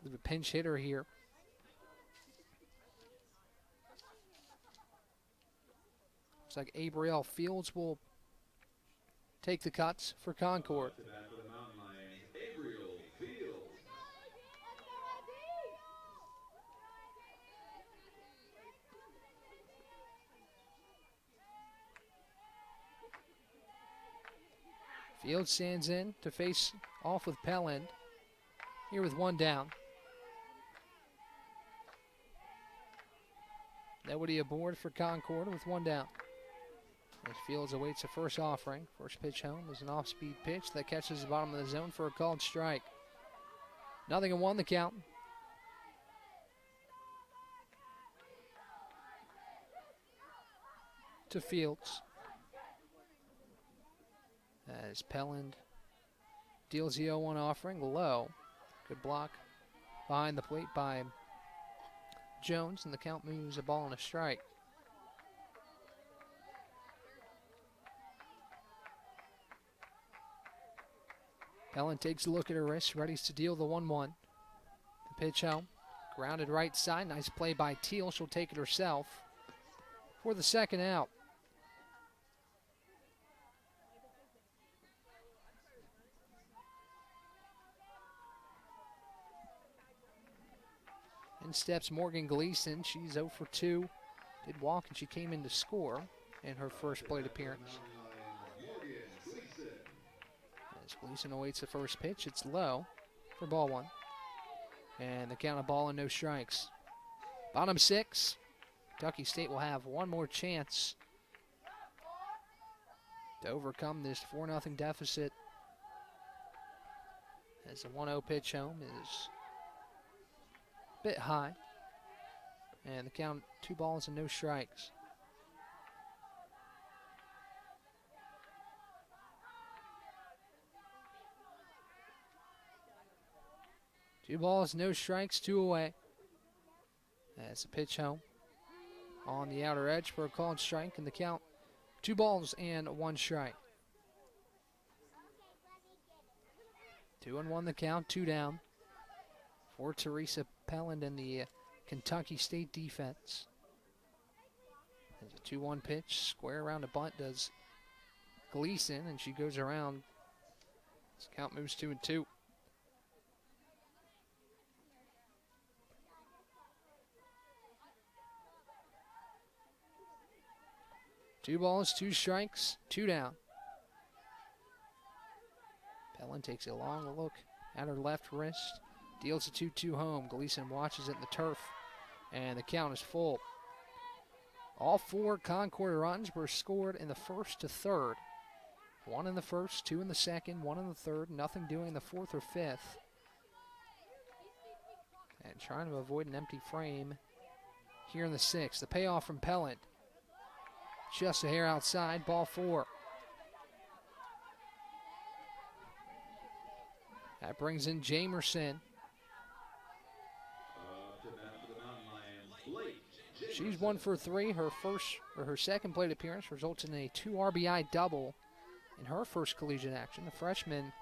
the pinch hitter here. Looks like Abriel Fields will take the cuts for Concord. Fields stands in to face off with Pelland. Here with 1 down. Nobody aboard for Concord with 1 down. As Fields awaits the first offering. First pitch home is an off-speed pitch that catches the bottom of the zone for a called strike. 0-1 the count. To Fields. As Pelland deals the 0-1 offering low. Good block behind the plate by Jones, and the count moves a ball and a strike. Pelland takes a look at her wrist, ready to deal the 1-1. The pitch home, grounded right side. Nice play by Teal. She'll take it herself for the second out. In steps Morgan Gleason. She's 0 for 2. Did walk, and she came in to score in her first plate appearance. As Gleason awaits the first pitch, it's low for ball 1. And the count of ball and no strikes. Bottom 6. Kentucky State will have one more chance to overcome this 4-0 deficit. As the 1-0 pitch home is bit high, and the count 2 balls and no strikes. 2 balls, no strikes, 2 away. As the pitch home on the outer edge for a called strike, and the count 2 balls and 1 strike. 2-1 the count, 2 down for Teresa Pelland and the Kentucky State defense. There's a 2-1 pitch, square around a bunt does Gleason, and she goes around. This count moves 2-2. Two balls, 2 strikes, 2 down. Pelland takes a long look at her left wrist, deals a 2-2 home. Gleason watches it in the turf, and the count is full. All 4 Concord runs were scored in the first to third. 1 in the first, 2 in the second, 1 in the third, nothing doing in the fourth or fifth. And trying to avoid an empty frame here in the sixth. The payoff from Pelland. Just a hair outside, ball 4. That brings in Jamerson. She's 1 for 3. Her second plate appearance results in a 2 RBI double in her first collegiate action. The freshman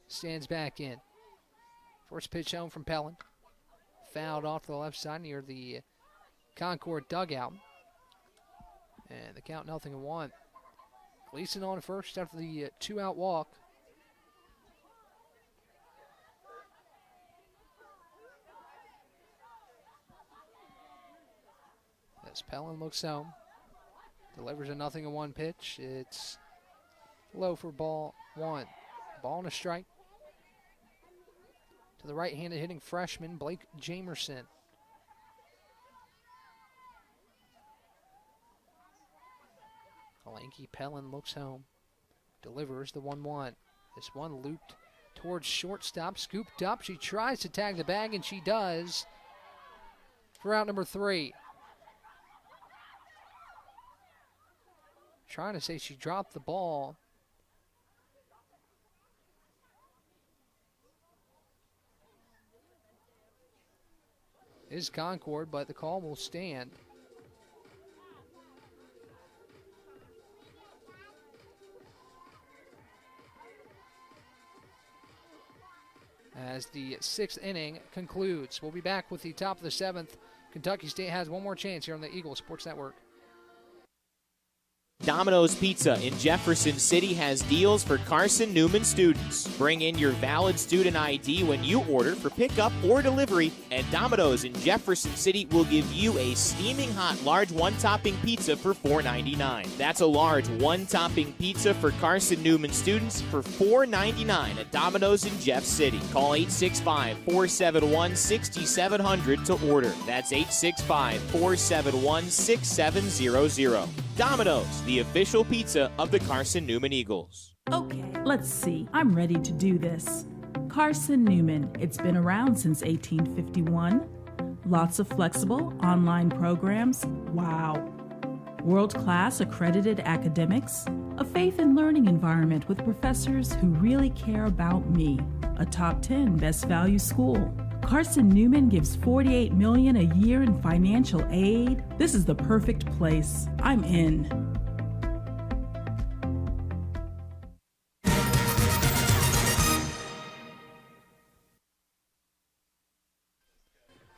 stands back in. First pitch home from Pelland. Fouled off to the left side near the Concord dugout. And the count 0-1. Gleason on first after the 2-out walk. As Pelland looks home, delivers a 0-1 pitch. It's low for ball 1. Ball and a strike to the right-handed hitting freshman, Blake Jamerson. Lanky Pelland looks home, delivers the 1-1. This one looped towards shortstop, scooped up. She tries to tag the bag, and she does for out number 3. Trying to say she dropped the ball. Is Concord, but the call will stand. As the 6th inning concludes. We'll be back with the top of the 7th. Kentucky State has one more chance here on the Eagle Sports Network. Domino's Pizza in Jefferson City has deals for Carson-Newman students. Bring in your valid student ID when you order for pickup or delivery, and Domino's in Jefferson City will give you a steaming hot large one-topping pizza for $4.99. That's a large one-topping pizza for Carson-Newman students for $4.99 at Domino's in Jeff City. Call 865-471-6700 to order. That's 865-471-6700. Domino's, the official pizza of the Carson-Newman Eagles. Okay, let's see. I'm ready to do this. Carson-Newman. It's been around since 1851. Lots of flexible online programs. Wow. World-class accredited academics. A faith and learning environment with professors who really care about me. A top 10 best value school. Carson-Newman gives $48 million a year in financial aid. This is the perfect place. I'm in.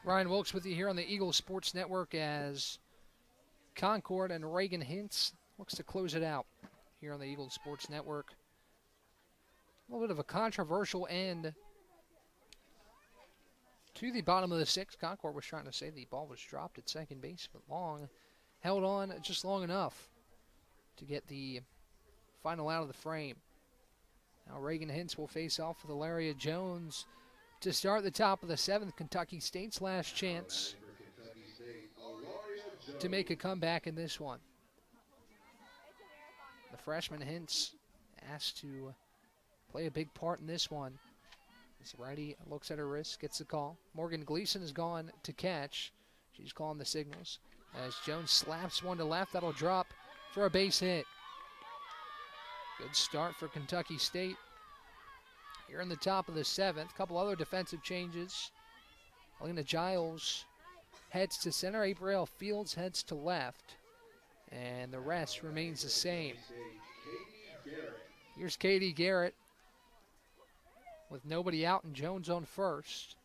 Ryan Wilkes with you here on the Eagle Sports Network as Concord and Reagan Hintz looks to close it out here on the Eagle Sports Network. A little bit of a controversial end to the bottom of the 6th. Concord was trying to say the ball was dropped at second base, but Long held on just long enough to get the final out of the frame. Now Reagan Hintz will face off with Ilaria Jones to start the top of the 7th. Kentucky State's last chance to make a comeback in this one. The freshman Hintz asked to play a big part in this one. As righty looks at her wrist, gets the call. Morgan Gleason has gone to catch. She's calling the signals. As Jones slaps one to left, that'll drop for a base hit. Good start for Kentucky State here in the top of the 7th. A couple other defensive changes. Alina Giles heads to center. Abriel Fields heads to left. And the rest remains the same. Here's Katie Garrett with nobody out and Jones on first.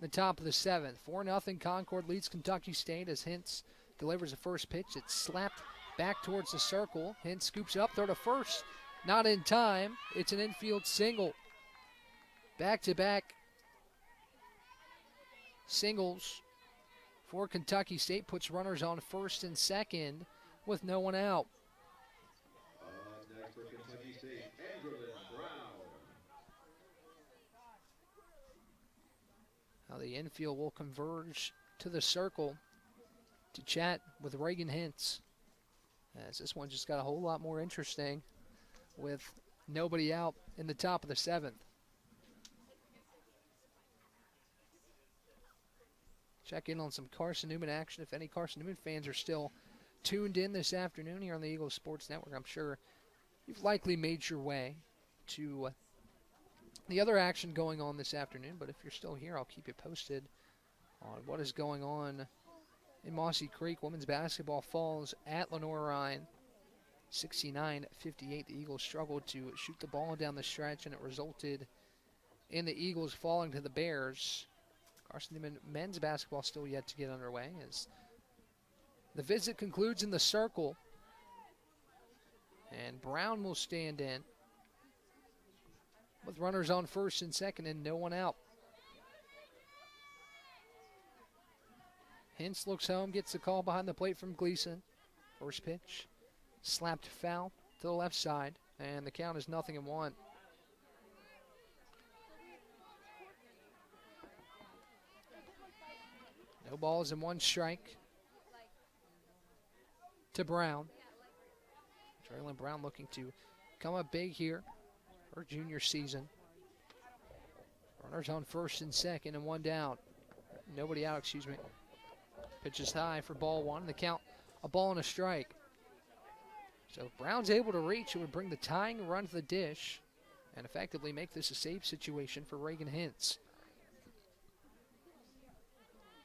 The top of the 7th. 4-0 Concord leads Kentucky State as Hintz delivers the first pitch. It's slapped back towards the circle. Hintz scoops it up, throw to first. Not in time. It's an infield single. Back-to-back singles for Kentucky State. Puts runners on first and second with no one out. Next for Kentucky State, Andrew Brown. Now the infield will converge to the circle to chat with Reagan Hintz. As this one just got a whole lot more interesting with nobody out in the top of the 7th. Check in on some Carson-Newman action. If any Carson-Newman fans are still tuned in this afternoon here on the Eagles Sports Network, I'm sure you've likely made your way to the other action going on this afternoon. But if you're still here, I'll keep you posted on what is going on in Mossy Creek. Women's basketball falls at Lenore Ryan. 69-58. The Eagles struggled to shoot the ball down the stretch, and it resulted in the Eagles falling to the Bears. Carson-Newman men's basketball still yet to get underway as the visit concludes in the circle. And Brown will stand in with runners on first and second and no one out. Hintz looks home, gets the call behind the plate from Gleason. First pitch, slapped foul to the left side, and the count is 0-1. No balls and one strike to Brown. Traylon Brown looking to come up big here, her junior season. Runners on first and second and one down. Nobody out, excuse me. Pitch is high for ball one. The count, a ball and a strike. So if Brown's able to reach, it would bring the tying run to the dish and effectively make this a save situation for Reagan Hintz.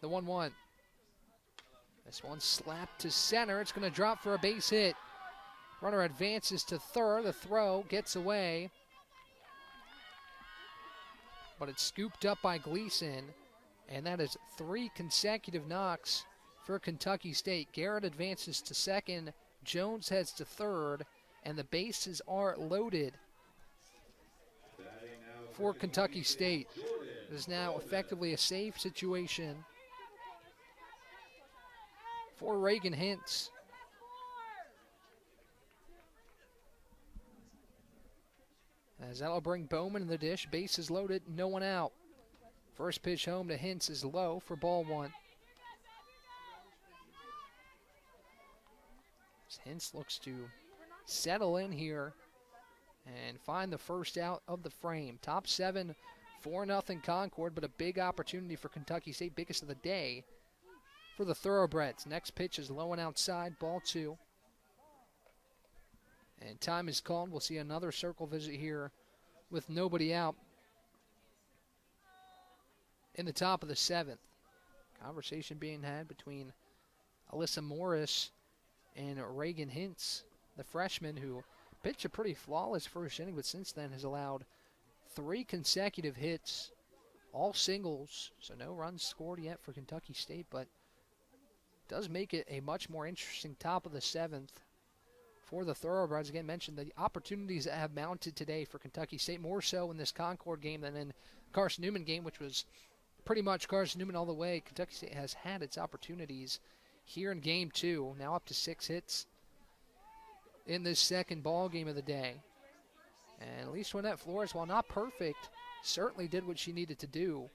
The 1-1. This one slapped to center. It's going to drop for a base hit. Runner advances to third. The throw gets away, but it's scooped up by Gleason, and that is 3 consecutive knocks for Kentucky State. Garrett advances to second. Jones heads to third, and the bases are loaded for Kentucky State. It is now effectively a save situation for Reagan Hintz. As that'll bring Bowman in the dish. Bases loaded, no one out. First pitch home to Hintz is low for ball one. As Hintz looks to settle in here and find the first out of the frame. Top 7, 4-0 Concord, but a big opportunity for Kentucky State, biggest of the day for the Thoroughbreds. Next pitch is low and outside, ball 2. And time is called. We'll see another circle visit here with nobody out in the top of the 7th. Conversation being had between Alyssa Morris and Reagan Hintz, the freshman who pitched a pretty flawless first inning, but since then has allowed 3 consecutive hits, all singles, so no runs scored yet for Kentucky State, but does make it a much more interesting top of the 7th for the Thoroughbreds. Again, mentioned the opportunities that have mounted today for Kentucky State, more so in this Concord game than in Carson-Newman game, which was pretty much Carson-Newman all the way. Kentucky State has had its opportunities here in game 2, now up to 6 hits in this second ball game of the day. And at least Lynette Flores, while not perfect, certainly did what she needed to do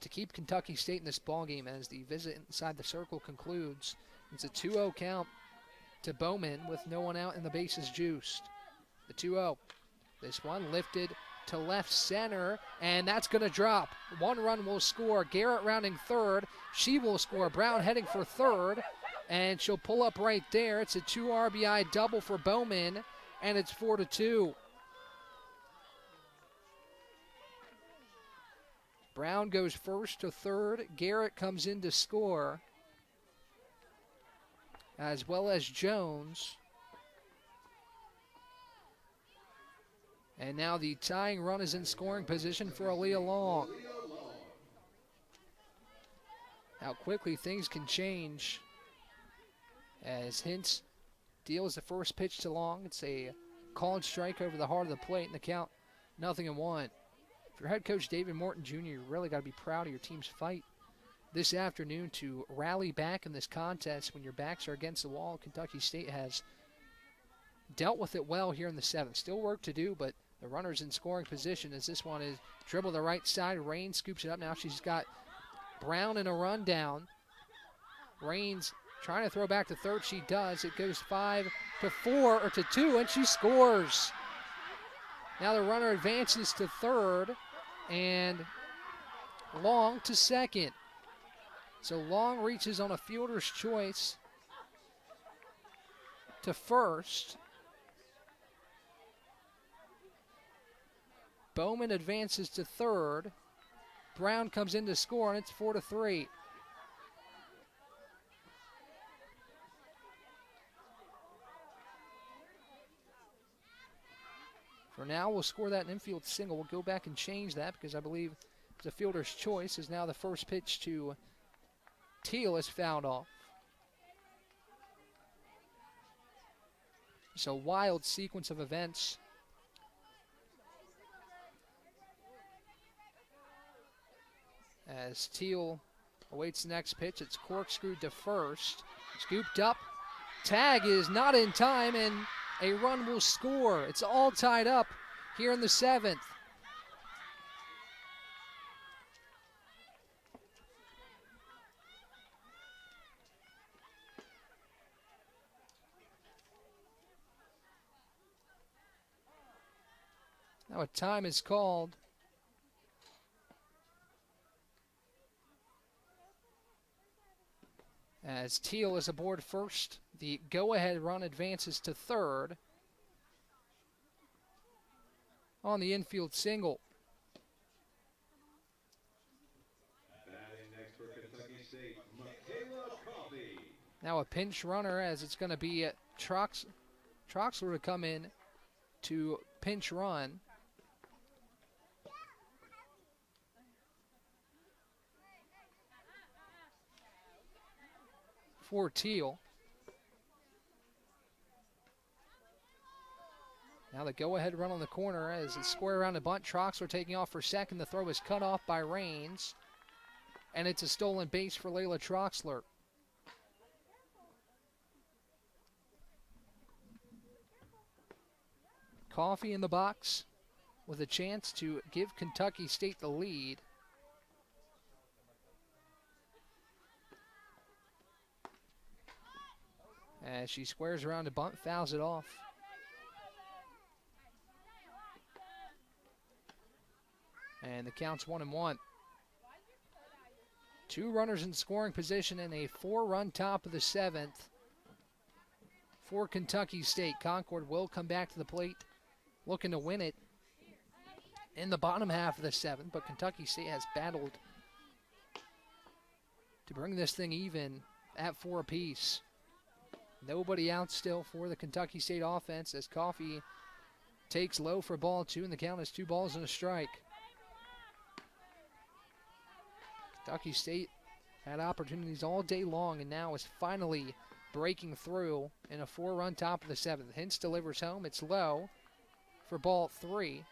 to keep Kentucky State in this ball game as the visit inside the circle concludes. It's a 2-0 count to Bowman with no one out and the bases juiced. The 2-0. This one lifted to left center, and that's going to drop. 1 run will score. Garrett rounding third. She will score. Brown heading for third, and she'll pull up right there. It's a 2 RBI double for Bowman, and it's 4-2. Brown goes first to third. Garrett comes in to score, as well as Jones. And now the tying run is in scoring position for Aaliyah Long. How quickly things can change as Hintz deals the first pitch to Long. It's a called strike over the heart of the plate, and the count 0-1. If you're head coach David Morton Jr., you really got to be proud of your team's fight this afternoon to rally back in this contest when your backs are against the wall. Kentucky State has dealt with it well here in the seventh. Still work to do, but the runner's in scoring position as this one is dribble the right side. Rain scoops it up. Now she's got Brown in a run down. Rain's trying to throw back to third. She does. It goes 5-4 or to 2, and she scores. Now the runner advances to third, and Long to second. So Long reaches on a fielder's choice to first. Bowman advances to third. Brown comes in to score, and it's 4-3. For now, we'll score that infield single. We'll go back and change that because I believe it's a fielder's choice, as now the first pitch to Teal is fouled off. It's a wild sequence of events. As Teal awaits the next pitch, it's corkscrewed to first. Scooped up. Tag is not in time, and a run will score. It's all tied up here in the seventh. Now a time is called. As Teal is aboard first, the go-ahead run advances to third on the infield single. Batting next for Kentucky State, Michaela Coffey. Now a pinch runner, as it's going to be Troxler to come in to pinch run. For Teal. Now the go-ahead run on the corner as it's square around the bunt. Troxler taking off for second. The throw is cut off by Rains, and it's a stolen base for Layla Troxler. Coffey in the box with a chance to give Kentucky State the lead. As she squares around the bunt, fouls it off. And the count's 1-1. Two runners in scoring position in a 4-run top of the seventh for Kentucky State. Concord will come back to the plate looking to win it in the bottom half of the seventh, but Kentucky State has battled to bring this thing even at 4 apiece. Nobody out still for the Kentucky State offense as Coffey takes low for ball 2, and the count is 2 balls and a strike. Kentucky State had opportunities all day long and now is finally breaking through in a 4-run top of the seventh. Hintz delivers home. It's low for ball 3.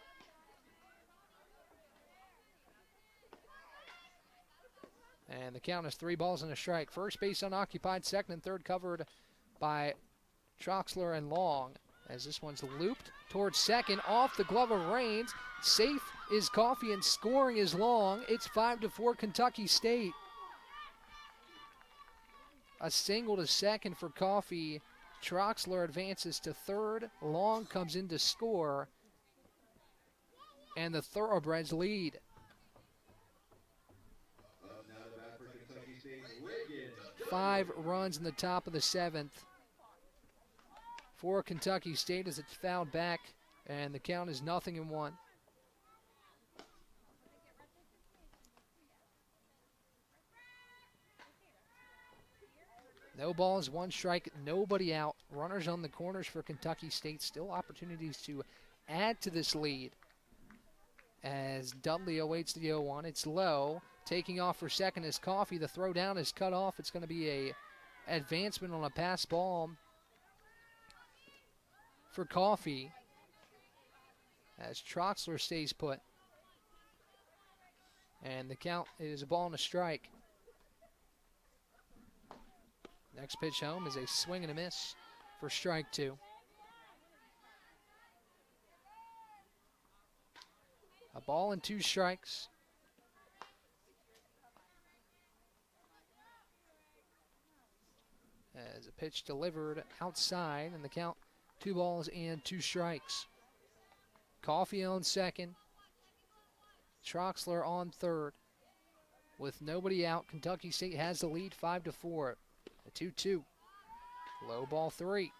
And the count is 3 balls and a strike. First base unoccupied, second and third covered by Troxler and Long, as this one's looped towards second, off the glove of Rains. Safe is Coffey and scoring is Long. It's 5-4 Kentucky State. A single to second for Coffey. Troxler advances to third. Long comes in to score, and the Thoroughbreds lead. 5 runs in the top of the seventh for Kentucky State as it's fouled back, and the count is 0-1. No balls, one strike, nobody out. Runners on the corners for Kentucky State. Still opportunities to add to this lead. As Dudley awaits the 0-1, it's low. Taking off for second is Coffee. The throw down is cut off. It's going to be a advancement on a pass ball for Coffee as Troxler stays put. And the count is a ball and a strike. Next pitch home is a swing and a miss for strike 2. A ball and 2 strikes. As a pitch delivered outside, and the count 2 balls and 2 strikes. Coffee on second. Troxler on third. With nobody out, Kentucky State has the lead 5-4. A 2-2. Low ball 3.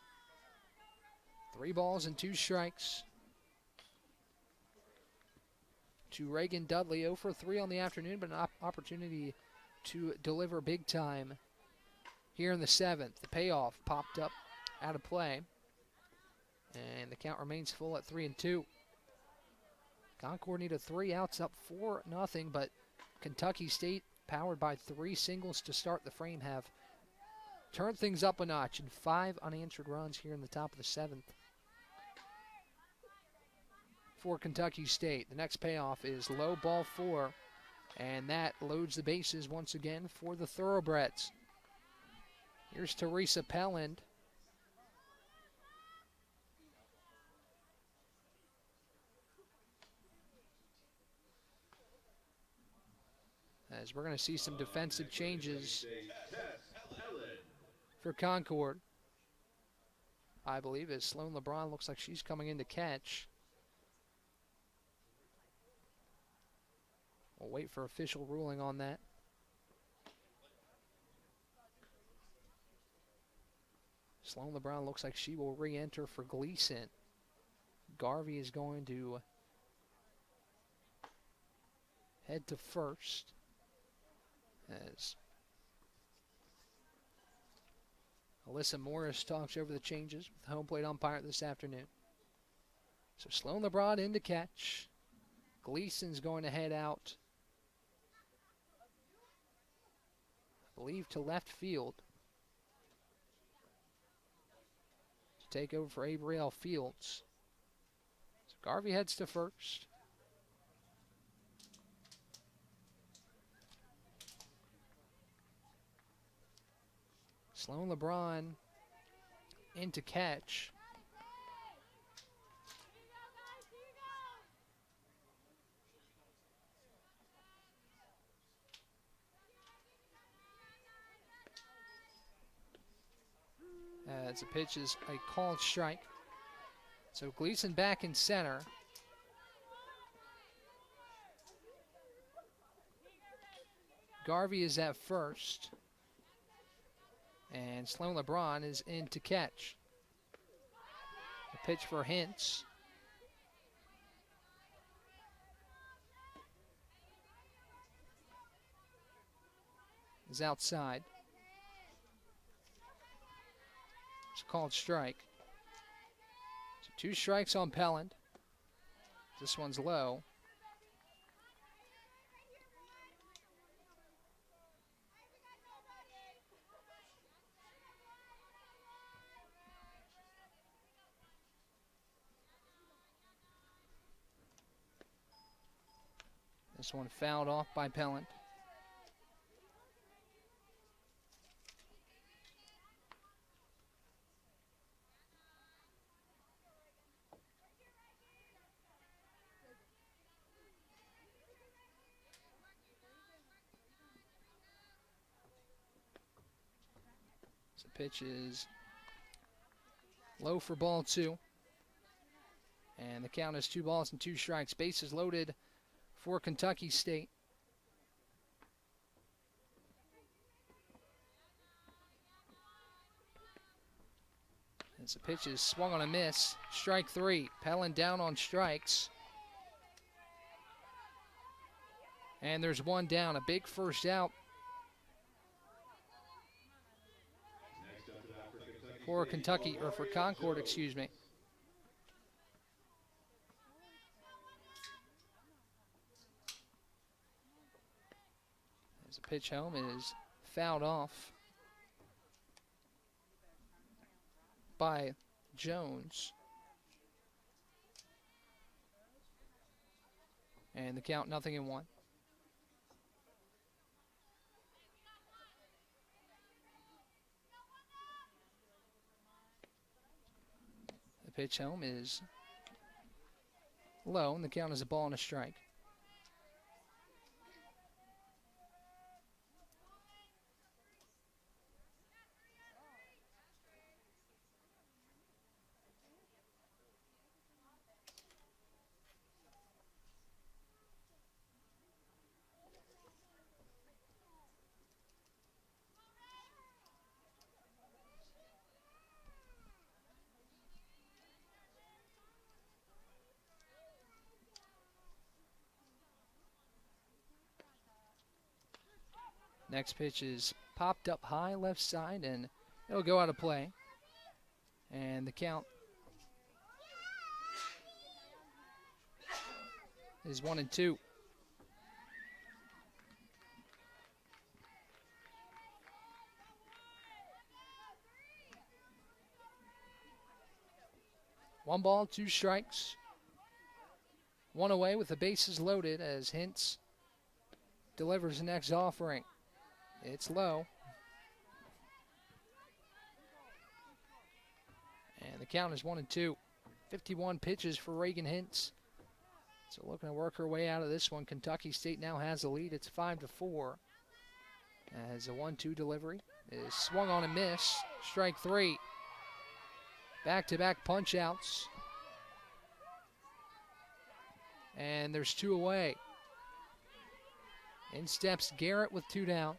3 balls and 2 strikes. To Reagan Dudley, 0 for 3 on the afternoon, but an opportunity to deliver big time here in the 7th. The payoff popped up out of play, and the count remains full at 3-2. Concord needed 3 outs, up 4-0, but Kentucky State, powered by 3 singles to start the frame, have turned things up a notch in 5 unanswered runs here in the top of the 7th. For Kentucky State, the next payoff is low ball 4, and that loads the bases once again for the Thoroughbreds. Here's Teresa Pelland. As we're going to see some defensive changes for Concord, I believe, as Sloan LeBron looks like she's coming in to catch. We'll wait for official ruling on that. Sloan LeBron looks like she will re-enter for Gleason. Garvey is going to head to first as Alyssa Morris talks over the changes with the home plate umpire this afternoon. So Sloan LeBron in to catch. Gleason's going to head out, I believe, to left field to take over for Abrielle Fields. So Garvey heads to first. Sloan LeBron in to catch. As the pitch is a called strike. So Gleason back in center. Garvey is at first. And Sloan LeBron is in to catch. The pitch for Hintz. Is outside. It's a called strike. So 2 strikes on Pelland. This one's low. This one fouled off by Pelland. So pitch is low for ball 2. And the count is 2 balls and 2 strikes. Bases loaded for Kentucky State. As the pitch is swung on a miss. Strike 3. Pelland down on strikes. And there's one down. A big first out for Kentucky, or for Concord, excuse me. As the pitch home is fouled off by Jones. And the count 0-1. The pitch home is low, and the count is a ball and a strike. Next pitch is popped up high left side, and it'll go out of play. And the count is 1-2. One ball, two strikes. One away with the bases loaded as Hintz delivers the next offering. It's low. And the count is 1-2. 51 pitches for Reagan Hintz. So looking to work her way out of this one. Kentucky State now has the lead. It's 5-4. As a 1-2 delivery is swung on and miss. Strike three. Back-to-back punch-outs. And there's two away. In steps Garrett with two down.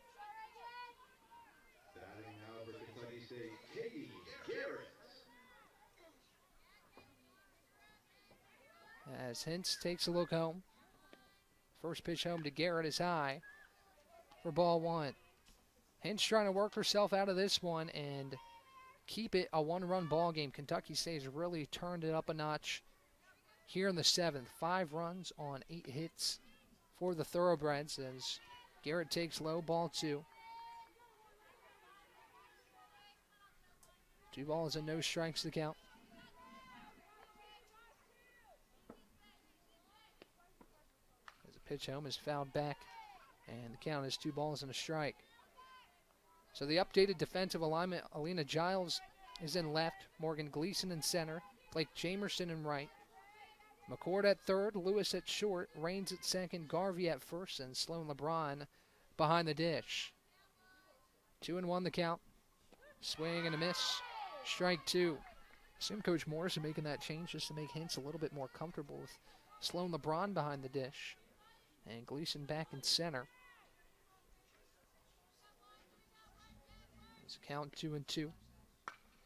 Batting now for Kentucky State, Katie Garrett. As Hintz takes a look home. First pitch home to Garrett is high for ball one. Hintz trying to work herself out of this one and keep it a one-run ball game. Kentucky State has really turned it up a notch here in the seventh. 5 runs on 8 hits for the Thoroughbreds as Garrett takes low, ball two. 2 balls and no strikes to count. As the pitch home is fouled back, and the count is 2 balls and a strike. So the updated defensive alignment, Alina Giles is in left, Morgan Gleason in center, Blake Jamerson in right, McCord at third, Lewis at short, Raines at second, Garvey at first, and Sloan LeBron behind the dish. 2-1 the count. Swing and a miss. Strike two. Assume Coach Morris is making that change just to make Hintz a little bit more comfortable with Sloan LeBron behind the dish. And Gleason back in center. It's a count 2-2.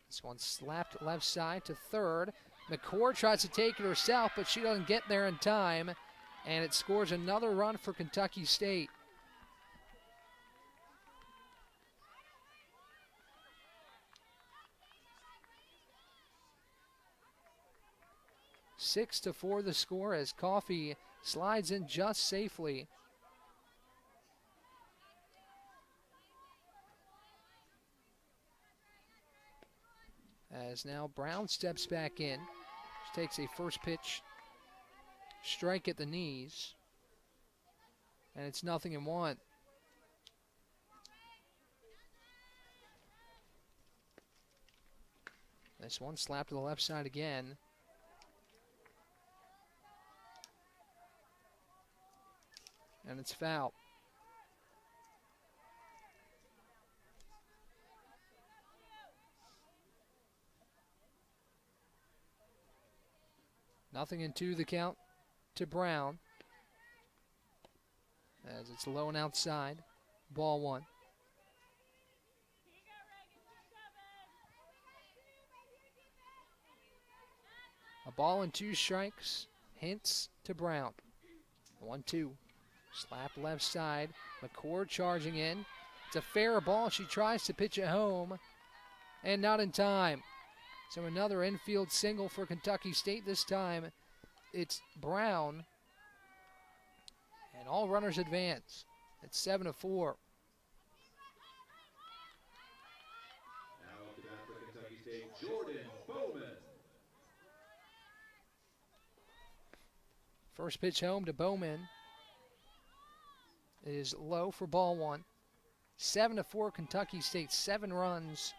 This one slapped left side to third. McCord tries to take it herself, but she doesn't get there in time. And it scores another run for Kentucky State. Six to 4 the score as Coffey slides in just safely. As now Brown steps back in. She takes a first pitch strike at the knees. And it's 0-1. This one slapped to the left side again. And it's foul. Nothing in 2 the count to Brown. As it's low and outside. Ball one. A ball and 2 strikes. Hintz to Brown. 1-2. Slap left side. McCord charging in. It's a fair ball. She tries to pitch it home. and not in time. So another infield single for Kentucky State. This time it's Brown. And all runners advance. It's 7-4. Now up to bat for Kentucky State, Jordan Bowman. First pitch home to Bowman is low for ball one. 7-4 Kentucky State, 7 runs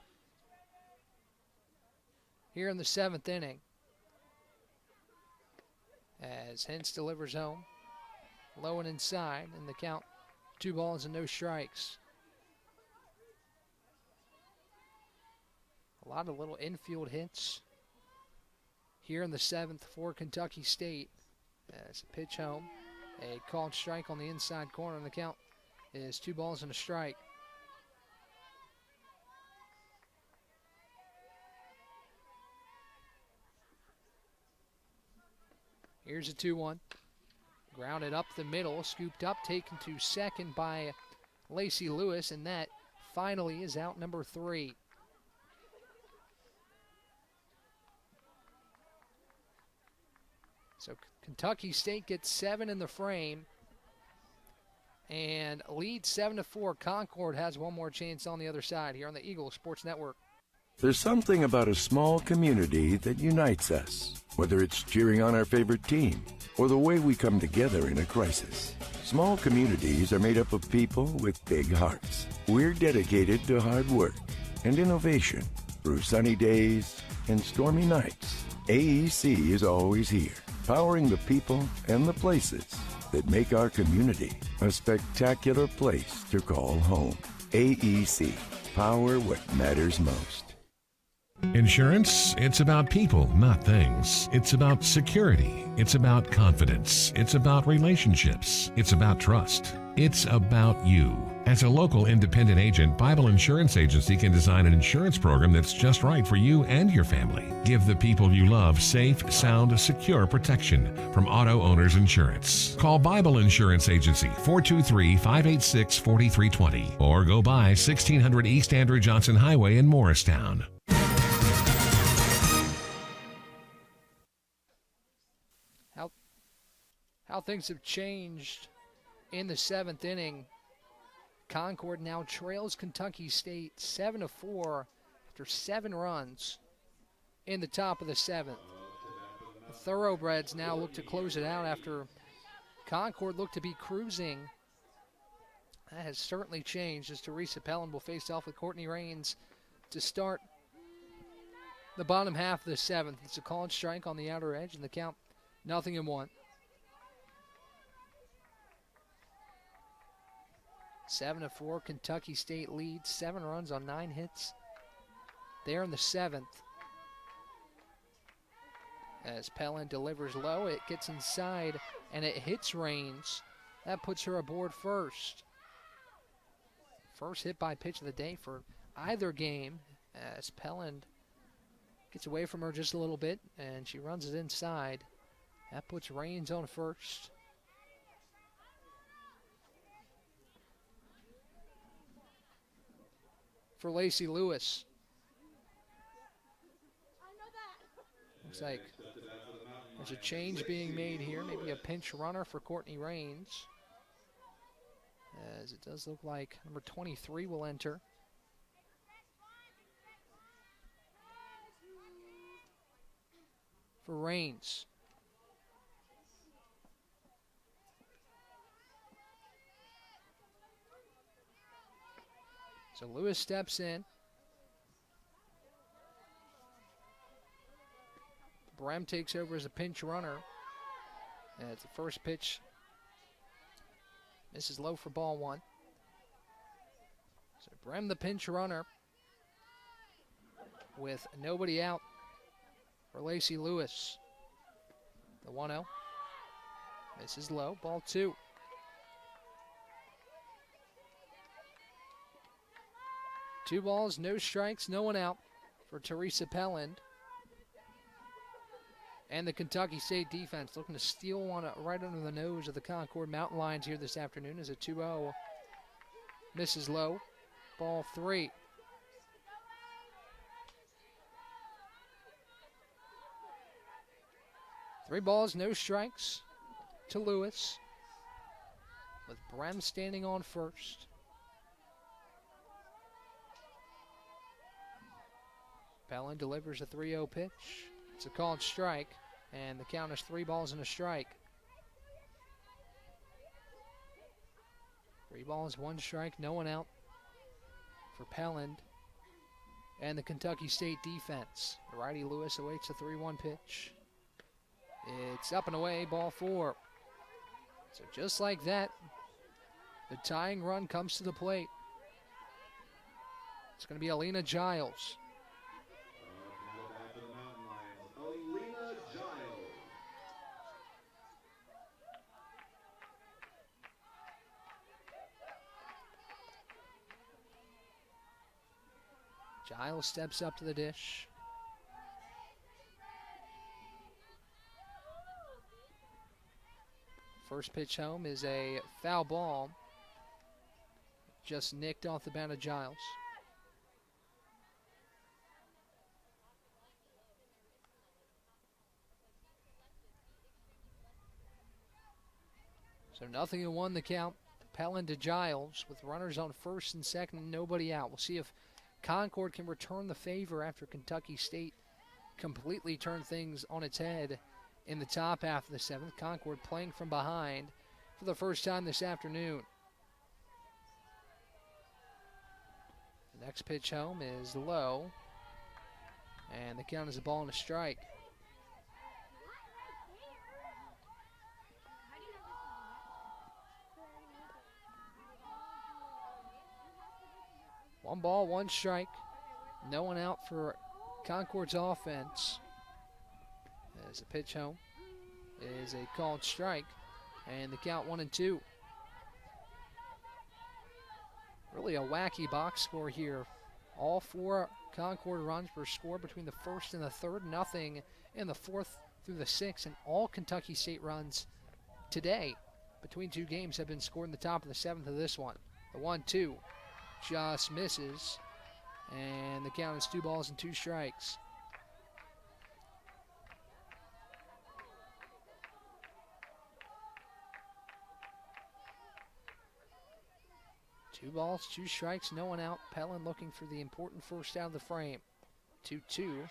here in the 7th inning. As Hintz delivers home, low and inside, and the count 2 balls and no strikes. A lot of little infield hits here in the 7th for Kentucky State. As a pitch home, a called strike on the inside corner, and the count is 2 balls and a strike. Here's a 2-1. Grounded up the middle, scooped up, taken to second by Lacey Lewis, and that finally is out number 3. So Kentucky State gets 7 in the frame and leads 7-4. Concord has one more chance on the other side here on the Eagle Sports Network. There's something about a small community that unites us, whether it's cheering on our favorite team or the way we come together in a crisis. Small communities are made up of people with big hearts. We're dedicated to hard work and innovation through sunny days and stormy nights. AEC is always here, powering the people and the places that make our community a spectacular place to call home. AEC, power what matters most. Insurance, it's about people, not things. It's about security. It's about confidence. It's about relationships. It's about trust. It's about you. As a local independent agent, Bible Insurance Agency can design an insurance program that's just right for you and your family. Give the people you love safe, sound, secure protection from Auto Owners Insurance. Call Bible Insurance Agency 423-586-4320 or go by 1600 East Andrew Johnson Highway in Morristown. How things have changed in the 7th inning. Concord now trails Kentucky State 7-4 after 7 runs in the top of the 7th. The Thoroughbreds now look to close it out after Concord looked to be cruising. That has certainly changed as Teresa Pellin will face off with Courtney Rains to start the bottom half of the 7th. It's a called strike on the outer edge, and the count 0-1. 7-4, Kentucky State leads, 7 runs on 9 hits there in the 7th. As Pellin delivers low, it gets inside and it hits Rains. That puts her aboard first. First hit by pitch of the day for either game as Pellin gets away from her just a little bit and she runs it inside. That puts Rains on first. For Lacey Lewis. Looks like there's a change being made here. Maybe a pinch runner for Courtney Rains. As it does look like number 23 will enter. For Rains. So Lewis steps in. Brem takes over as a pinch runner. And it's the first pitch. Misses low for ball 1. So Brem the pinch runner with nobody out for Lacey Lewis. The 1-0. Misses low, ball 2. Two balls, no strikes, no one out for Teresa Pellin. And the Kentucky State defense looking to steal one right under the nose of the Concord Mountain Lions here this afternoon as a 2-0. Misses low, ball 3. 3 balls, no strikes to Lewis, with Brem standing on first. Pellin delivers a 3-0 pitch. It's a called strike, and the count is 3 balls and a strike. 3 balls, 1 strike, no one out for Pellin and the Kentucky State defense. The righty Lewis awaits a 3-1 pitch. It's up and away, ball 4. So just like that, the tying run comes to the plate. It's going to be Alina Giles. Back to the Mountain Lions, Alina Giles. Giles steps up to the dish. First pitch home is a foul ball. Just nicked off the bat of Giles. So 0-1 the count. Pellin to Giles with runners on first and second and nobody out. We'll see if Concord can return the favor after Kentucky State completely turned things on its head in the top half of the 7th. Concord playing from behind for the first time this afternoon. The next pitch home is low, and the count is a ball and a strike. One ball, 1 strike. No one out for Concord's offense. As the pitch home is a called strike, and the count 1-2. Really a wacky box score here. All 4 Concord runs were scored between the first and the third. Nothing in the 4th through the 6th, and all Kentucky State runs today between 2 games have been scored in the top of the 7th of this one. The 1-2 just misses, and the count is 2 balls and 2 strikes. Two balls, 2 strikes, no one out. Pellin looking for the important first out of the frame. 2-2.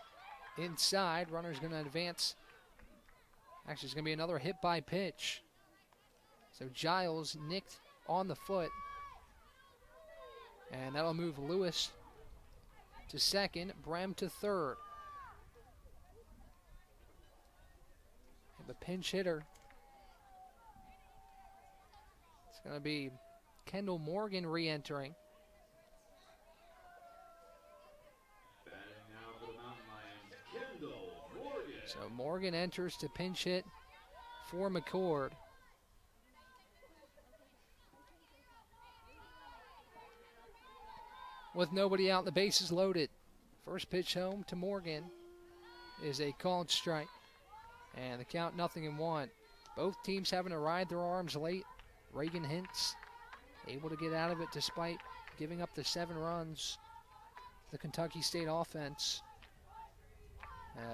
Inside, runner's going to advance. Actually, it's going to be another hit by pitch. So Giles nicked on the foot. And that'll move Lewis to second, Brem to third. And the pinch hitter, it's going to be Kendall Morgan re-entering. Batting now for the Mountain Lions, Kendall Morgan. So Morgan enters to pinch hit for McCord. With nobody out, the bases loaded. First pitch home to Morgan is a called strike. And the count 0-1. Both teams having to ride their arms late. Reagan Hintz able to get out of it despite giving up the 7 runs. The Kentucky State offense,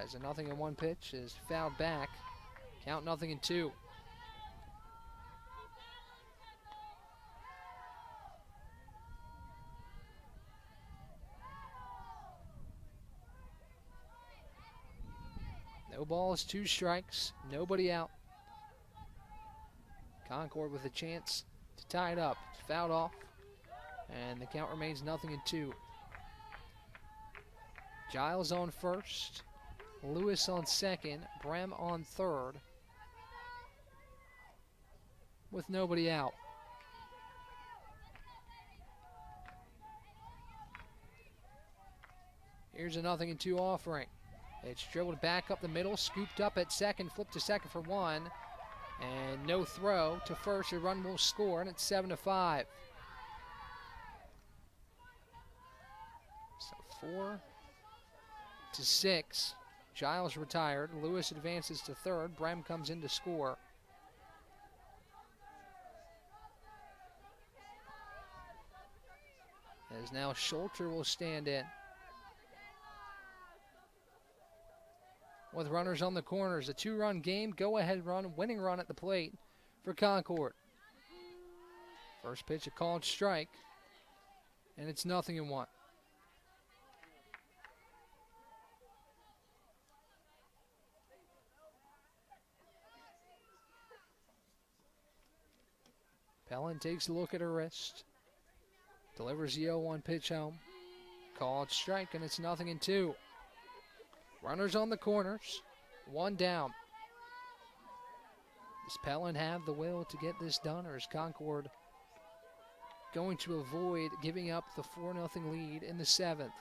as a 0-1 pitch is fouled back. Count 0-2. No balls, 2 strikes, nobody out. Concord with a chance to tie it up. It's fouled off, and the count remains 0-2. Giles on first, Lewis on second, Brem on third, with nobody out. Here's a 0-2 offering. It's dribbled back up the middle, scooped up at second, flipped to second for 1, and no throw to first. A run will score, and it's 7-5. So 4-6. Giles retired. Lewis advances to third. Brem comes in to score. As now Schulter will stand in. with runners on the corners. A 2-run game, go-ahead run, winning run at the plate for Concord. First pitch, a called strike, and it's 0-1. Pellin takes a look at her wrist, delivers the 0-1 pitch home. Called strike, and it's 0-2. Runners on the corners, 1 down. Does Pellin have the will to get this done, or is Concord going to avoid giving up the 4-0 lead in the 7th?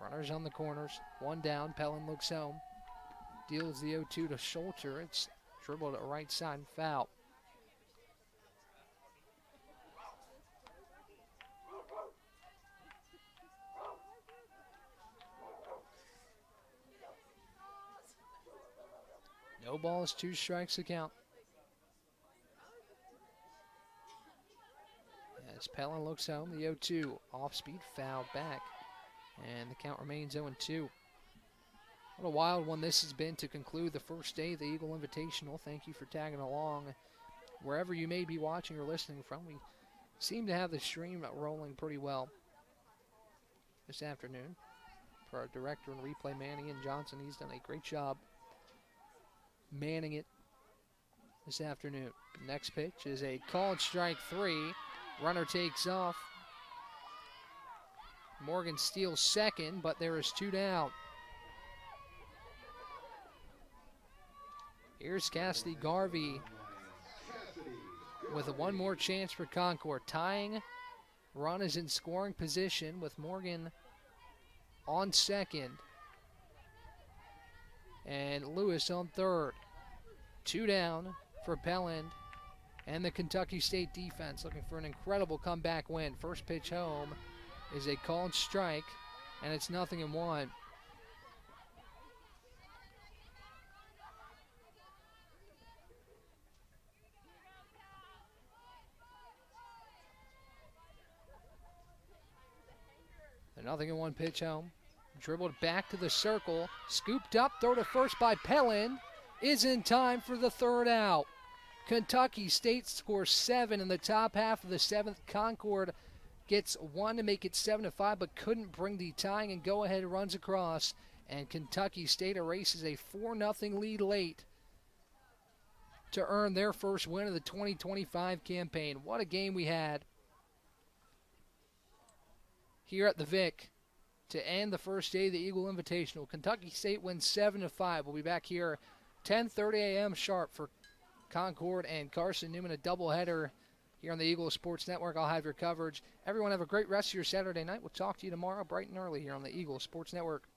Runners on the corners, 1 down. Pellin looks home, deals the 0-2 to Schulter. It's dribbled at right side, foul. No balls, 2 strikes to count. As Pellin looks home, the 0-2 off speed, fouled back, and the count remains 0-2. What a wild one this has been to conclude the first day of the Eagle Invitational. Thank you for tagging along wherever you may be watching or listening from. We seem to have the stream rolling pretty well this afternoon. For our director and replay man, Ian Johnson, he's done a great job manning it this afternoon. Next pitch is a called strike 3. Runner takes off. Morgan steals second, but there is 2 down. Here's Cassidy Garvey with one more chance for Concord. Tying run is in scoring position with Morgan on second and Lewis on third. 2 down for Pellin and the Kentucky State defense looking for an incredible comeback win. First pitch home is a called strike, and it's 0-1. The 0-1 pitch home. Dribbled back to the circle. Scooped up. Throw to first by Pellin. Is in time for the 3rd out. Kentucky State scores 7 in the top half of the 7th. Concord gets 1 to make it 7-5, but couldn't bring the tying and go-ahead runs across. And Kentucky State erases a 4-0 lead late to earn their first win of the 2025 campaign. What a game we had here at the Vic to end the first day of the Eagle Invitational. Kentucky State wins 7-5. We'll be back here 10:30 a.m. sharp for Concord and Carson-Newman, a doubleheader here on the Eagle Sports Network. I'll have your coverage. Everyone have a great rest of your Saturday night. We'll talk to you tomorrow bright and early here on the Eagle Sports Network.